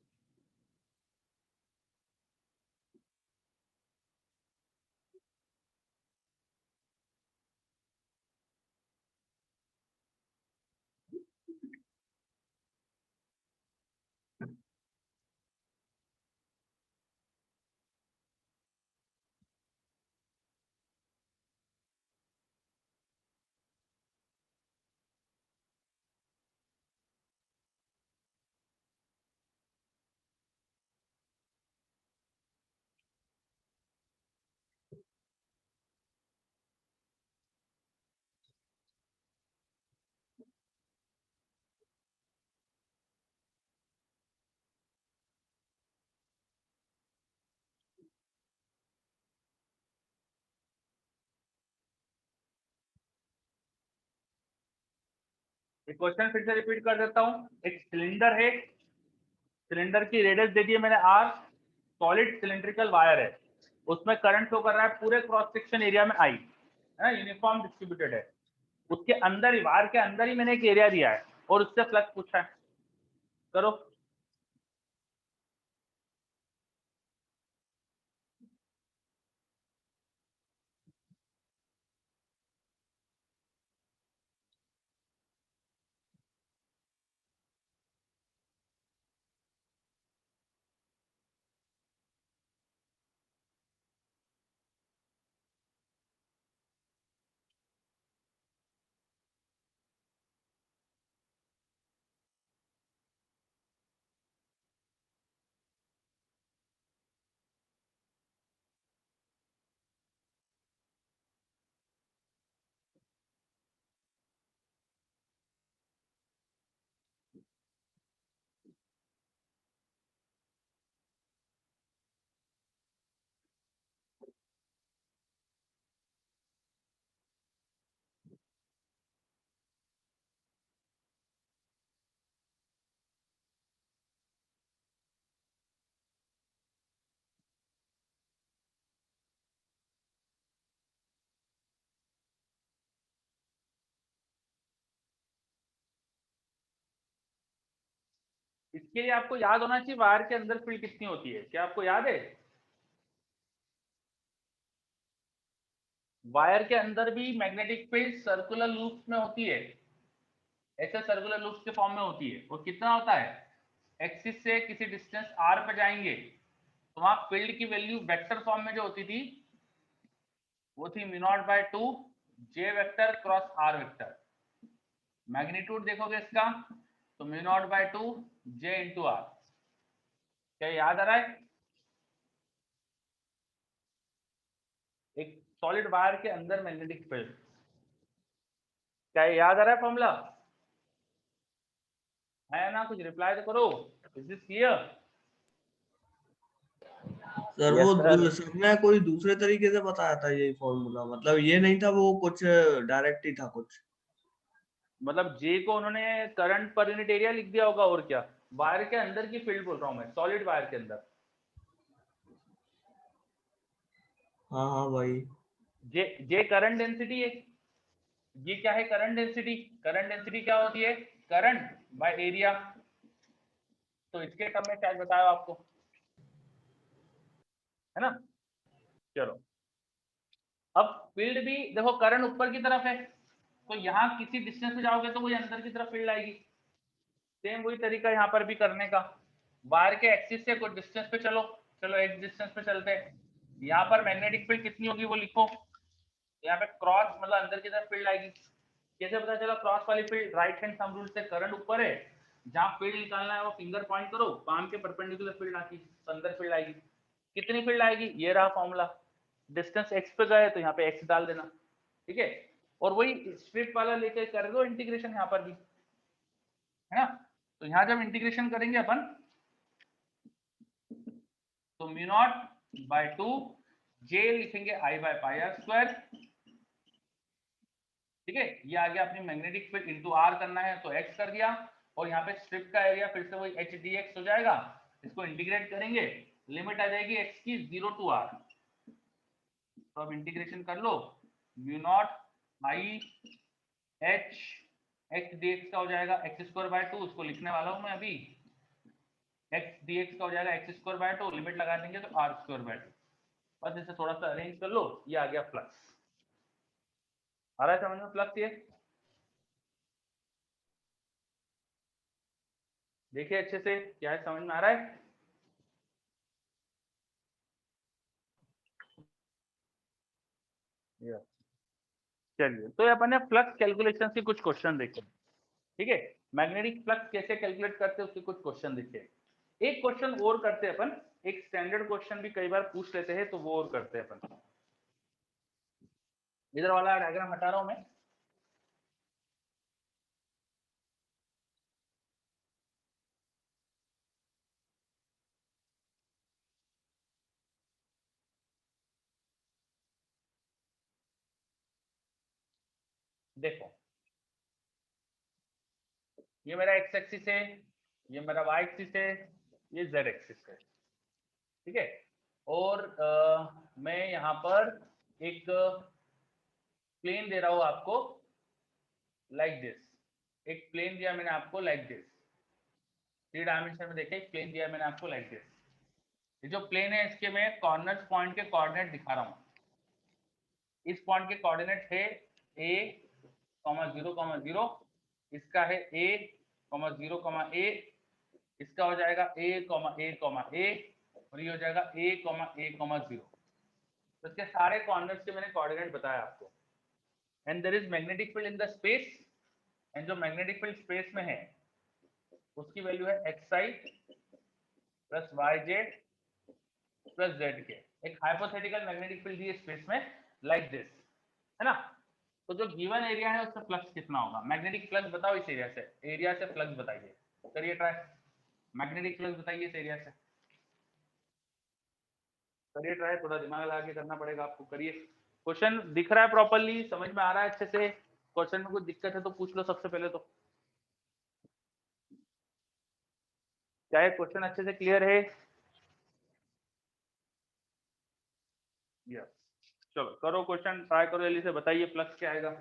एक क्वेश्चन फिर से रिपीट कर देता हूँ। एक सिलेंडर है, सिलेंडर की रेडियस दे दी है मैंने आर, सॉलिड सिलेंड्रिकल वायर है, उसमें करंट फ्लो कर रहा है पूरे क्रॉस सेक्शन एरिया में आई, है ना, यूनिफॉर्म डिस्ट्रीब्यूटेड है। उसके अंदर ही, वायर के अंदर ही मैंने एक एरिया दिया है और उससे फ्लक्स पूछा है। करो। इसके लिए आपको याद होना चाहिए वायर के अंदर फील्ड कितनी होती है, क्या आपको याद है? वायर के अंदर भी मैग्नेटिक फील्ड सर्कुलर लूप्स में होती है, ऐसे सर्कुलर लूप्स के फॉर्म में होती है। और कितना होता है, एक्सिस से किसी डिस्टेंस आर पे जाएंगे तो वहां फील्ड की वैल्यू वेक्टर फॉर्म में जो होती थी वो थी μ0/2 J vector cross R vector. Magnitude देखोगे इसका तो μ0/2 जे इंटू आर। क्या याद आ रहा है? एक सॉलिड वायर के अंदर मैग्नेटिक फील्ड, क्या याद आ रहा है फॉर्मूला? है ना? कुछ रिप्लाई तो करो। Is this clear? Sir Yes, वो sir. सबने कोई दूसरे तरीके से बताया था यही फॉर्मूला, मतलब ये नहीं था, वो कुछ डायरेक्ट ही था कुछ। मतलब जे को उन्होंने करंट पर यूनिट एरिया लिख दिया होगा, और क्या। वायर के अंदर की फील्ड बोल रहा हूं मैं, सॉलिड वायर के अंदर। हाँ हाँ भाई। जे करंट डेंसिटी है, ये क्या है, करंट डेंसिटी। करंट डेंसिटी क्या होती है, करंट बाय एरिया। तो इसके टर्म में क्या बताया आपको, है ना। चलो, अब फील्ड भी देखो, करंट ऊपर की तरफ है तो यहाँ किसी डिस्टेंस पे जाओगे तो वही अंदर की तरफ फील्ड आएगी। सेम वही तरीका यहाँ पर भी करने का। वायर के एक्सिस से कुछ डिस्टेंस पे चलो, चलो एक डिस्टेंस पे चलते हैं। यहाँ पर मैग्नेटिक फील्ड कितनी होगी वो लिखो। यहाँ पे क्रॉस मतलब अंदर की तरफ फील्ड आएगी। कैसे पता चला क्रॉस वाली field? Right hand thumb rule से करंट ऊपर है, जहां फील्ड निकालना है वो फिंगर पॉइंट करो, पाम के परपेंडिकुलर फील्ड आती है, अंदर फील्ड आएगी। कितनी फील्ड आएगी? ये रहा फॉर्मूला। डिस्टेंस एक्स पे गए तो यहाँ पे एक्स डाल देना, ठीक है। और वही स्ट्रिप वाला लेके कर दो इंटीग्रेशन यहाँ पर भी, है ना। तो यहाँ जब इंटीग्रेशन करेंगे अपन तो μ0/2 जे लिखेंगे I/πr²। ठीक है, ये आ गया अपनी मैग्नेटिक फील्ड इंटू आर करना है तो एक्स कर दिया, और यहाँ पे स्ट्रिप का एरिया फिर से वही एच डी एक्स हो जाएगा। इसको इंटीग्रेट करेंगे, लिमिट आ जाएगी x की 0 to r। तो अब इंटीग्रेशन कर लो, mu naught I H X D X का हो जाएगा एक्स स्क्वायर बाय 2, उसको लिखने वाला हूं मैं अभी, एक्स डी एक्स का हो जाएगा एक्स स्क्वायर बाय 2, लिमिट लगा देंगे तो आर स्क्वायर बाय 2। बस इसे थोड़ा सा अरेंज कर लो, ये आ गया फ्लक्स। आ रहा है समझ में फ्लक्स? ये देखिए अच्छे से, क्या है समझ में आ रहा है? चलिए, तो अपन ने फ्लक्स कैलकुलेशन के कुछ क्वेश्चन देखे, ठीक है। मैग्नेटिक फ्लक्स कैसे कैलकुलेट करते हैं उसके कुछ क्वेश्चन देखे। एक क्वेश्चन और करते हैं अपन, एक स्टैंडर्ड क्वेश्चन भी कई बार पूछ लेते हैं, तो वो और करते हैं अपन। इधर वाला डायग्राम हटा रहा हूं मैं। देखो, ये मेरा एक्स एक्सिस है, ये मेरा वाई एक्सिस है, ये जेड एक्सिस है, ठीक है। और मैं यहाँ पर एक प्लेन दे रहा हूं आपको लाइक दिस, एक प्लेन दिया मैंने आपको लाइक दिस, 3 डायमेंशन में देखे, एक प्लेन दिया मैंने आपको लाइक दिस। ये जो प्लेन है इसके मैं कॉर्नर पॉइंट के कोऑर्डिनेट दिखा रहा हूँ। इस पॉइंट के कोऑर्डिनेट है a, 0, 0, इसका है a, 0, a, इसका हो जाएगा a, a, और ये हो जाएगा a, a, 0। तो इसके सारे कॉर्नर्स के मैंने कोऑर्डिनेट बताया आपको। And there is magnetic field in the space, and जो मैग्नेटिक फील्ड स्पेस में है उसकी वैल्यू है xi plus yz plus z K. एक हाइपोथेटिकल मैग्नेटिक फील्ड दी स्पेस में लाइक दिस, है ना। तो जो गिवन एरिया है उसका फ्लक्स कितना होगा? मैग्नेटिक फ्लक्स बताओ इस एरिया से, एरिया से फ्लक्स बताइए, करिए ट्राई। मैग्नेटिक फ्लक्स बताइए इस एरिया से, करिए ट्राई, थोड़ा दिमाग लगा के करना पड़ेगा आपको, करिए। क्वेश्चन दिख रहा है प्रॉपर्ली, समझ में आ रहा है अच्छे से? क्वेश्चन में कुछ दिक्कत है तो पूछ लो सबसे पहले तो। क्या ये क्वेश्चन अच्छे से क्लियर है? यस, चलो करो क्वेश्चन, ट्राई करो जल्दी से, बताइए फ्लक्स क्या आएगा।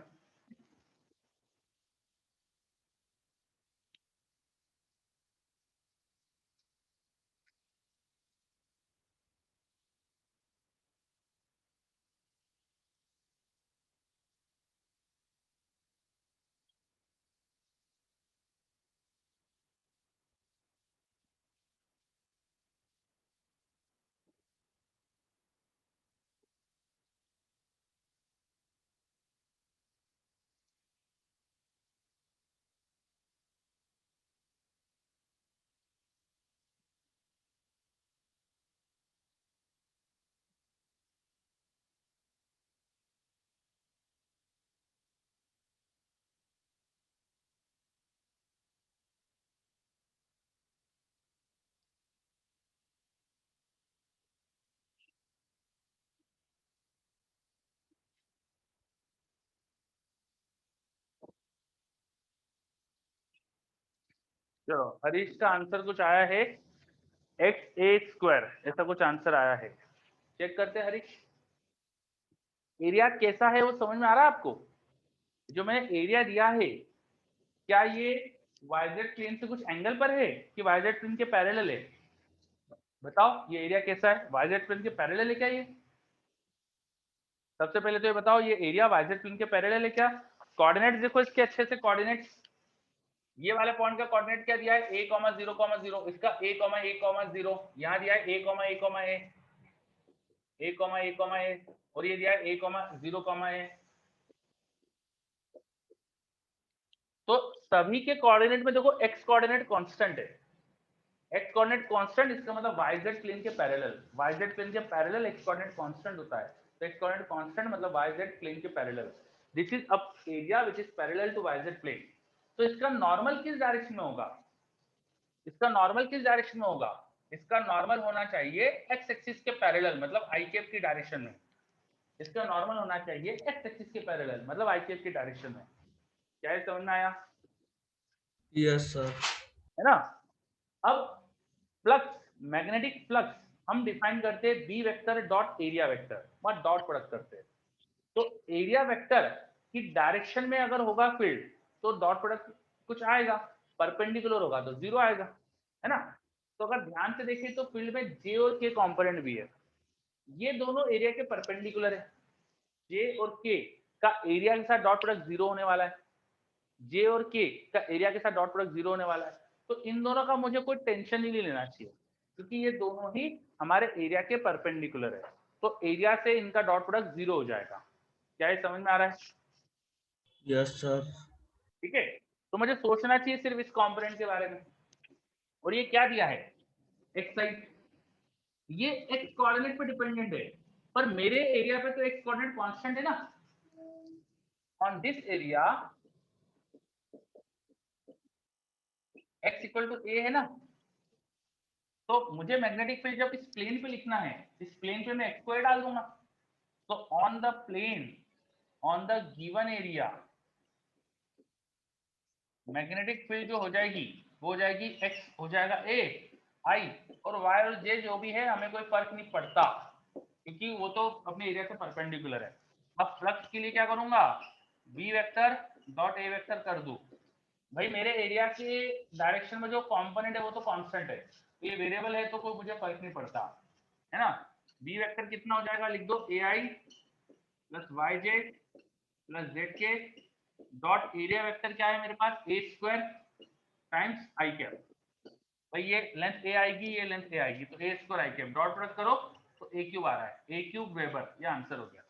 चलो, हरीश का आंसर कुछ आया है xa², ऐसा कुछ आंसर आया है। चेक करते हैं हरीश, एरिया कैसा है वो समझ में आ रहा है आपको? जो मैंने एरिया दिया है, क्या ये वाईजेड प्लेन से कुछ एंगल पर है कि वाईजेड प्लेन के पैरेलल है? बताओ ये एरिया कैसा है, वाईजेड प्लेन के पैरेलल है क्या ये? सबसे पहले तो ये बताओ, ये एरिया वाईजेड प्लेन के पैरेलल है क्या? कोऑर्डिनेट्स देखो इसके अच्छे से, कोऑर्डिनेट्स। ये वाले पॉइंट का कोऑर्डिनेट क्या दिया है? a, 0, 0, इसका a, a, 0, यहाँ दिया है a, a, और ये दिया है a, 0, a। तो सभी के कोऑर्डिनेट में देखो x कोऑर्डिनेट कांस्टेंट है, x कोऑर्डिनेट कांस्टेंट, इसका मतलब yz प्लेन के पैरेलल, yz प्लेन के पैरेलल x कोऑर्डिनेट कांस्टेंट होता है। तो x कोऑर्डिनेट कांस्टेंट मतलब yz प्लेन के parallel, this is a area which is parallel to yz plane. तो इसका नॉर्मल किस डायरेक्शन में होगा? इसका नॉर्मल किस डायरेक्शन में होगा? इसका नॉर्मल होना चाहिए x एक्सिस के पैरेलल, मतलब i कैप की डायरेक्शन में। इसका नॉर्मल होना चाहिए x एक्सिस के पैरेलल, मतलब i कैप की डायरेक्शन में। क्या ये समझ में आया? Yes sir. है ना। अब फ्लक्स मैग्नेटिक फ्लक्स हम डिफाइन करते हैं B vector dot area vector और डॉट प्रोडक्ट करते हैं। तो एरिया वेक्टर की डायरेक्शन में अगर होगा फील्ड तो डॉट प्रोडक्ट कुछ आएगा, परपेंडिकुलर होगा तो 0 आएगा, है ना। तो अगर ध्यान से देखें तो फील्ड में जे और के कंपोनेंट भी है, ये दोनों एरिया के परपेंडिकुलर है। जे और के का एरिया के साथ डॉट प्रोडक्ट 0 होने वाला है, जे और के का एरिया के साथ डॉट प्रोडक्ट 0 होने वाला है। तो इन दोनों का मुझे कोई टेंशन ही नहीं लेना चाहिए, क्योंकि ये दोनों ही हमारे एरिया के परपेंडिकुलर है। तो एरिया से इनका डॉट प्रोडक्ट 0 हो जाएगा। क्या ये समझ में आ रहा है? Yes sir. ठीक है, तो मुझे सोचना चाहिए सिर्फ इस कंपोनेंट के बारे में। और ये क्या दिया है, एक्स साइड, ये एक्स कोऑर्डिनेट पे डिपेंडेंट है, पर मेरे एरिया पे तो एक्स कोऑर्डिनेट कांस्टेंट है ना। On this area x equal to A है ना, तो मुझे मैग्नेटिक फील्ड जब इस प्लेन पे लिखना है, इस प्लेन पे मैं x को डाल दूंगा। तो on the plane, on the given area, magnetic field जो हो जाएगी वो हो जाएगी x हो जाएगा a, i और y और j जो भी है हमें कोई फर्क नहीं पड़ता, क्योंकि वो तो अपने एरिया से परपेंडिकुलर है। अब फ्लक्स के लिए क्या करूंगा, b vector dot a vector कर दूं। भाई मेरे एरिया के डायरेक्शन में जो कंपोनेंट है वो तो कांस्टेंट है, ये वेरिएबल है तो कोई मुझे फर्क नहीं पड़ता, है ना। b वेक्टर कितना हो जाएगा, लिख दो ai प्लस वाई जे प्लस जेड के डॉट एरिया वेक्टर क्या है मेरे पास, ए स्क्वायर टाइम्स आई कैप। भाई ये लेंथ ए आएगी, ये लेंथ ए आएगी, तो ए स्क्वायर आई कैप डॉट प्रोडक्ट करो तो ए क्यूब आ रहा है, ए क्यूब वेबर, ये आंसर हो गया।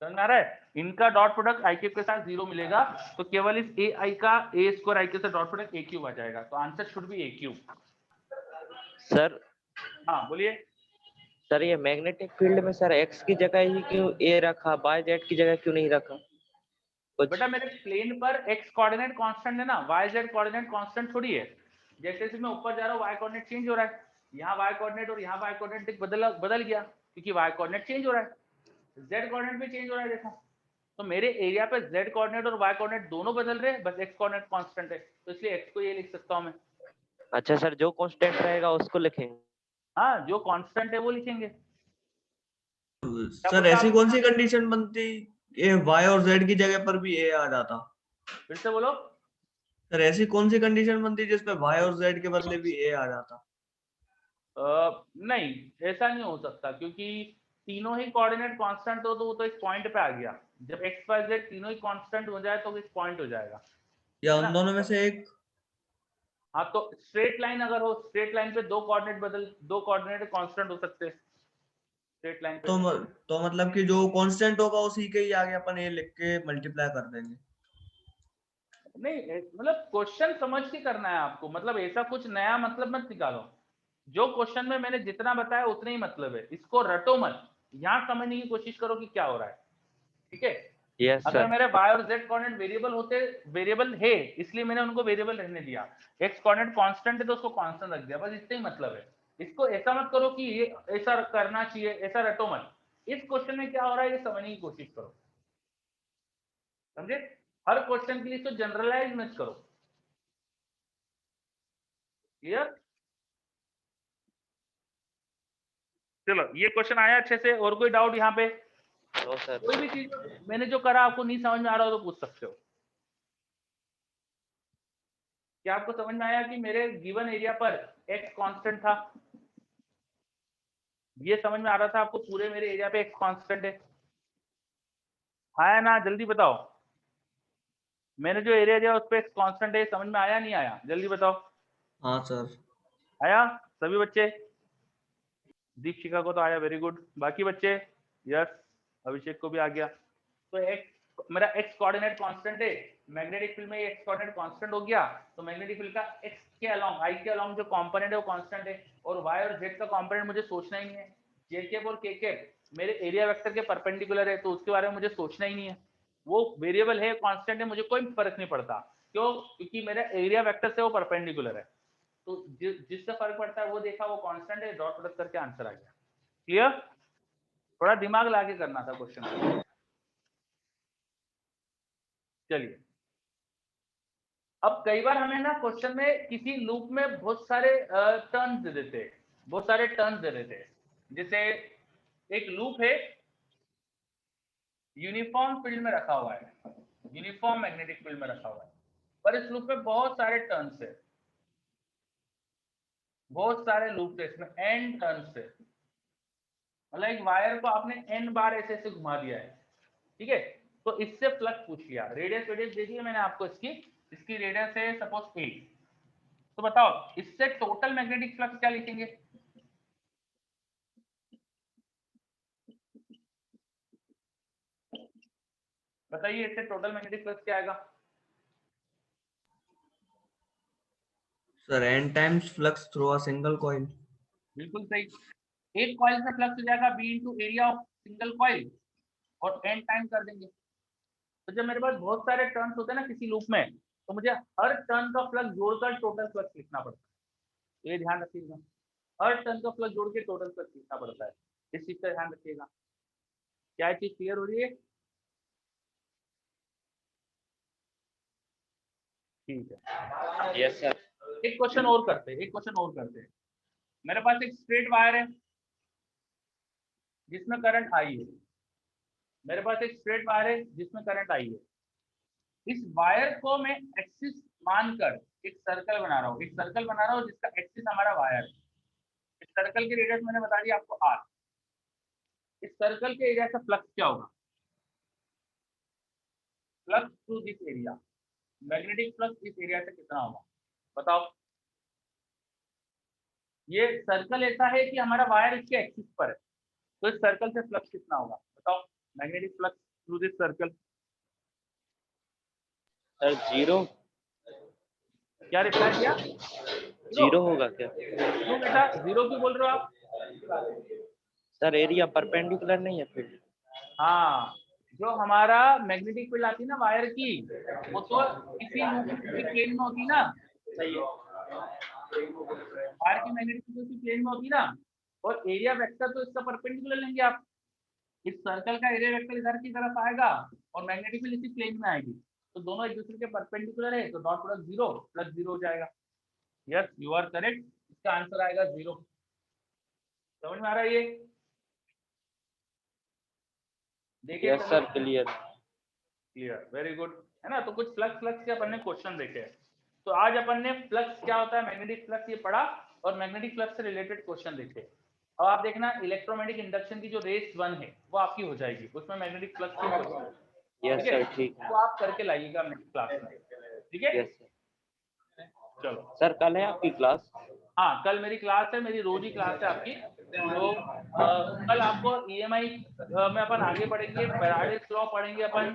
समझ आ रहा है? इनका डॉट प्रोडक्ट आई क्यूब के साथ 0 मिलेगा, तो केवल इस ए आई का ए स्क्वायर आई के साथ डॉट प्रोडक्ट ए क्यूब आ जाएगा, तो answer should be A cube. Sir हाँ बोलिए। सर ये मैग्नेटिक फील्ड में सर एक्स की जगह ही क्यों ए रखा, बाय जेड की जगह क्यों नहीं रखा कुछ? बेटा मेरे प्लेन पर x कोऑर्डिनेट कांस्टेंट है ना, y z कोऑर्डिनेट कांस्टेंट थोड़ी है। जैसे जैसे मैं ऊपर जा रहा हूँ y कोऑर्डिनेट चेंज हो रहा है, यहाँ y कोऑर्डिनेट और यहाँ y कोऑर्डिनेट बदल गया, क्योंकि y कोऑर्डिनेट चेंज हो रहा है, z कोऑर्डिनेट भी चेंज हो रहा है। देखो तो मेरे एरिया पे z कोऑर्डिनेट और y कोऑर्डिनेट दोनों बदल रहे हैं, बस x कोऑर्डिनेट कांस्टेंट है, तो इसलिए x को ये लिख सकता हूँ मैं। अच्छा सर, जो कांस्टेंट रहेगा उसको लिखेंगे? हाँ जो कांस्टेंट है वो लिखेंगे। क्या सर बोलता ऐसी आप? कौन सी कंडीशन बनती ये y और z की जगह पर भी a आ जाता? फिर से बोलो। सर ऐसी कौन सी कंडीशन बनती जिसपे y और z के बदले भी a आ जाता? नहीं ऐसा नहीं हो सकता, क्योंकि तीनों ही कोऑर्डिनेट कांस्टेंट हो तो वो तो एक पॉइंट पे आ गया। जब एक्स वाई जेड तीनों ही कांस्टेंट हो जाए तो एक पॉइंट हो जाएगा, या है उन ना। दोनों में से एक? हाँ तो स्ट्रेट लाइन अगर हो, स्ट्रेट लाइन पे दो कोऑर्डिनेट कांस्टेंट हो सकते हैं स्ट्रेट लाइन पे। तो मतलब कि जो कांस्टेंट होगा उसी के ही आगे अपन a लिख के मल्टीप्लाई कर देंगे? नहीं मतलब क्वेश्चन समझ के करना है आपको, मतलब ऐसा कुछ नया मतलब मत निकालो। जो क्वेश्चन में मैंने जितना बताया उतना ही मतलब है, इसको रटो मत, यहाँ समझने की कोशिश करो कि क्या हो रहा है। ठीक है, यस अगर सर। मेरे y और z कोऑर्डिनेट वेरिएबल होते, वेरिएबल है इसलिए मैंने उनको वेरिएबल रहने दिया, x कोऑर्डिनेट कांस्टेंट है तो उसको कांस्टेंट रख दिया, बस इतना ही मतलब है। इसको ऐसा मत करो कि ये ऐसा करना चाहिए, ऐसा रटो मत। इस क्वेश्चन में क्या हो रहा है ये समझने की कोशिश करो, समझे। हर क्वेश्चन के लिए तो जनरलाइज मत करो। क्लियर? चलो ये क्वेश्चन आया अच्छे से, और कोई डाउट यहाँ पे? No sir. कोई भी चीज मैंने जो करा आपको नहीं समझ में आ रहा हो तो पूछ सकते हो। क्या आपको समझ में आया कि मेरे गिवन एरिया पर x कांस्टेंट था? ये समझ में आ रहा था आपको पूरे मेरे एरिया पे x कांस्टेंट है? आया ना, जल्दी बताओ। मैंने जो एरिया दिया उस पे x कांस्टेंट है, समझ में आया नहीं आया, जल्दी बताओ। हाँ सर। आया सभी बच्चे? दीक्षिका को तो आया, वेरी गुड। बाकी बच्चे? यस, अभिषेक को भी आ गया। तो x मेरा x कोऑर्डिनेट कांस्टेंट है, मैग्नेटिक फील्ड में ये x कोऑर्डिनेट कांस्टेंट हो गया, तो मैग्नेटिक फील्ड का x के अलोंग, i के अलोंग जो कंपोनेंट है वो कांस्टेंट है, और y और z का कंपोनेंट मुझे सोचना ही नहीं है। j कैप और k कैप मेरे एरिया वेक्टर के परपेंडिकुलर है, तो उसके बारे में मुझे सोचना ही नहीं है, वो वेरिएबल है, कांस्टेंट है, मुझे कोई फर्क नहीं पड़ता। क्यों? क्योंकि मेरा एरिया वेक्टर से वो परपेंडिकुलर है, तो जिससे फर्क पड़ता है वो देखा, वो कांस्टेंट है, डॉट प्रोडक्ट करके आंसर आ गया। क्लियर? थोड़ा दिमाग लाके करना था क्वेश्चन। चलिए अब कई बार हमें ना क्वेश्चन में किसी लूप में बहुत सारे टर्न्स दे देते हैं, बहुत सारे टर्न्स दे देते हैं। जैसे एक लूप है, यूनिफॉर्म फील्ड में रखा हुआ है, यूनिफॉर्म मैग्नेटिक फील्ड में रखा हुआ है, पर इस लूप में बहुत सारे टर्न्स है, बहुत सारे लूप है, इसमें n टर्न्स है। मतलब एक वायर को आपने n बार ऐसे ऐसे घुमा दिया है, ठीक है। तो इससे फ्लक्स पूछ लिया, रेडियस रेडियस दे दी है मैंने आपको इसकी रेडियस है सपोज 8। तो बताओ इससे टोटल मैग्नेटिक फ्लक्स क्या लिखेंगे? बताइए इससे टोटल मैग्नेटिक फ्लक्स क्या आएगा? Sir n times flux through a single coil. बिल्कुल सही। एक कॉइल से फ्लक्स हो जाएगा b into area of single coil और n टाइम कर देंगे। तो जब मेरे पास बहुत सारे टर्न्स होते हैं ना किसी लूप में, तो मुझे हर टर्न का फ्लक्स जोड़कर टोटल फ्लक्स लिखना पड़ता है। तो ये ध्यान रखिएगा, हर टर्न का फ्लक्स जोड़ के टोटल फ्लक्स लिखना पड़ता है। इस चीज का ध्यान रखिएगा। क्या ये चीज क्लियर हो रही है? ठीक है। Yes sir. एक क्वेश्चन और करते हैं, मेरे पास एक स्ट्रेट वायर है जिसमें करंट आई है, मेरे पास एक स्ट्रेट वायर है जिसमें करंट आई है। इस वायर को मैं एक्सिस मानकर एक सर्कल बना रहा हूँ, जिसका एक्सिस हमारा वायर है। इस सर्कल की रेडियस मैंने बता दी आपको r। इस सर्कल के एरिया का फ्लक्स क्या होगा? Flux through this area, magnetic flux इस एरिया से कितना होगा बताओ? ये सर्कल ऐसा है कि हमारा वायर इसके एक्सिस पर है, तो इस सर्कल से फ्लक्स कितना होगा बताओ? Magnetic flux through this circle. Sir 0। क्या रिप्लाई दिया? 0 होगा क्या? क्यों बेटा 0 क्यों बोल रहे हो आप? सर एरिया परपेंडिकुलर नहीं है फिर। हाँ, जो हमारा मैग्नेटिक फील्ड आती है ना वायर की, वो तो किसी लूप के प्लेन में होती ना, वायर की मैग्नेटिक फील्ड किसी प्लेन में होती ना, और एरिया वेक्टर तो इसका परपेंडिकुलर लेंगे आप। इस सर्कल का एरिया वेक्टर इधर की तरफ आएगा और मैग्नेटिक फील्ड इसी प्लेन में आएगी, तो दोनों एक दूसरे के परपेंडिकुलर है, तो डॉट प्रोडक्ट 0 प्लस 0 हो जाएगा। यस यू आर करेक्ट, इसका आंसर आएगा 0। समझ में आ रहा है ये? देखिए yes sir clear. Clear, very good, है ना। तो कुछ फ्लक्स के अपन ने क्वेश्चन देखे हैं। तो आज अपन ने फ्लक्स क्या होता है, मैग्नेटिक फ्लक्स ये पढ़ा, और मैग्नेटिक फ्लक्स से रिलेटेड क्वेश्चन देखे। अब आप देखना इलेक्ट्रोमैग्नेटिक इंडक्शन की जो रेस 1 है वो आपकी हो जाएगी, उसमें मैग्नेटिक फ्लक्स की क्वेश्चन, यस सर ठीक है। वो आप करके लाइएगा नेक्स्ट क्लास में, ठीक है? Yes sir. चलो सर कल है आपकी क्लास? हाँ, कल मेरी क्लास है, मेरी रोज ही क्लास है आपकी। तो कल आपको ईएमआई में अपन आगे बढ़ेंगे, फैराडेज लॉ पढ़ेंगे अपन।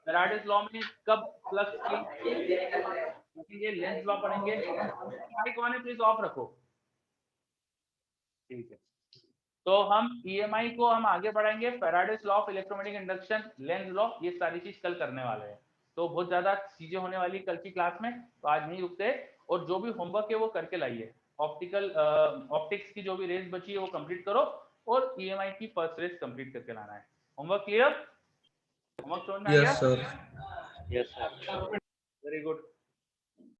फैराडेज लॉ में कब फ्लक्स लिखेंगे, लेंज लॉ पढ़ेंगे। माइक ऑन है प्लीज ऑफ रखो, ठीक है। तो हम ईएमआई को हम आगे बढ़ाएंगे, Faraday's law of electromagnetic induction, Lenz law, ये सारी चीज कल करने वाले हैं। तो बहुत ज्यादा चीजें होने वाली कल की क्लास में, तो आज नहीं रुकते, और जो भी होमवर्क है वो करके लाइए। ऑप्टिक्स की जो भी रेस बची है वो कंप्लीट करो, और ईएमआई की फर्स्ट रेस कंप्लीट करके लाना है। Homework clear? होमवर्क समझ में आ गया? Yes sir. Yes sir. Very good.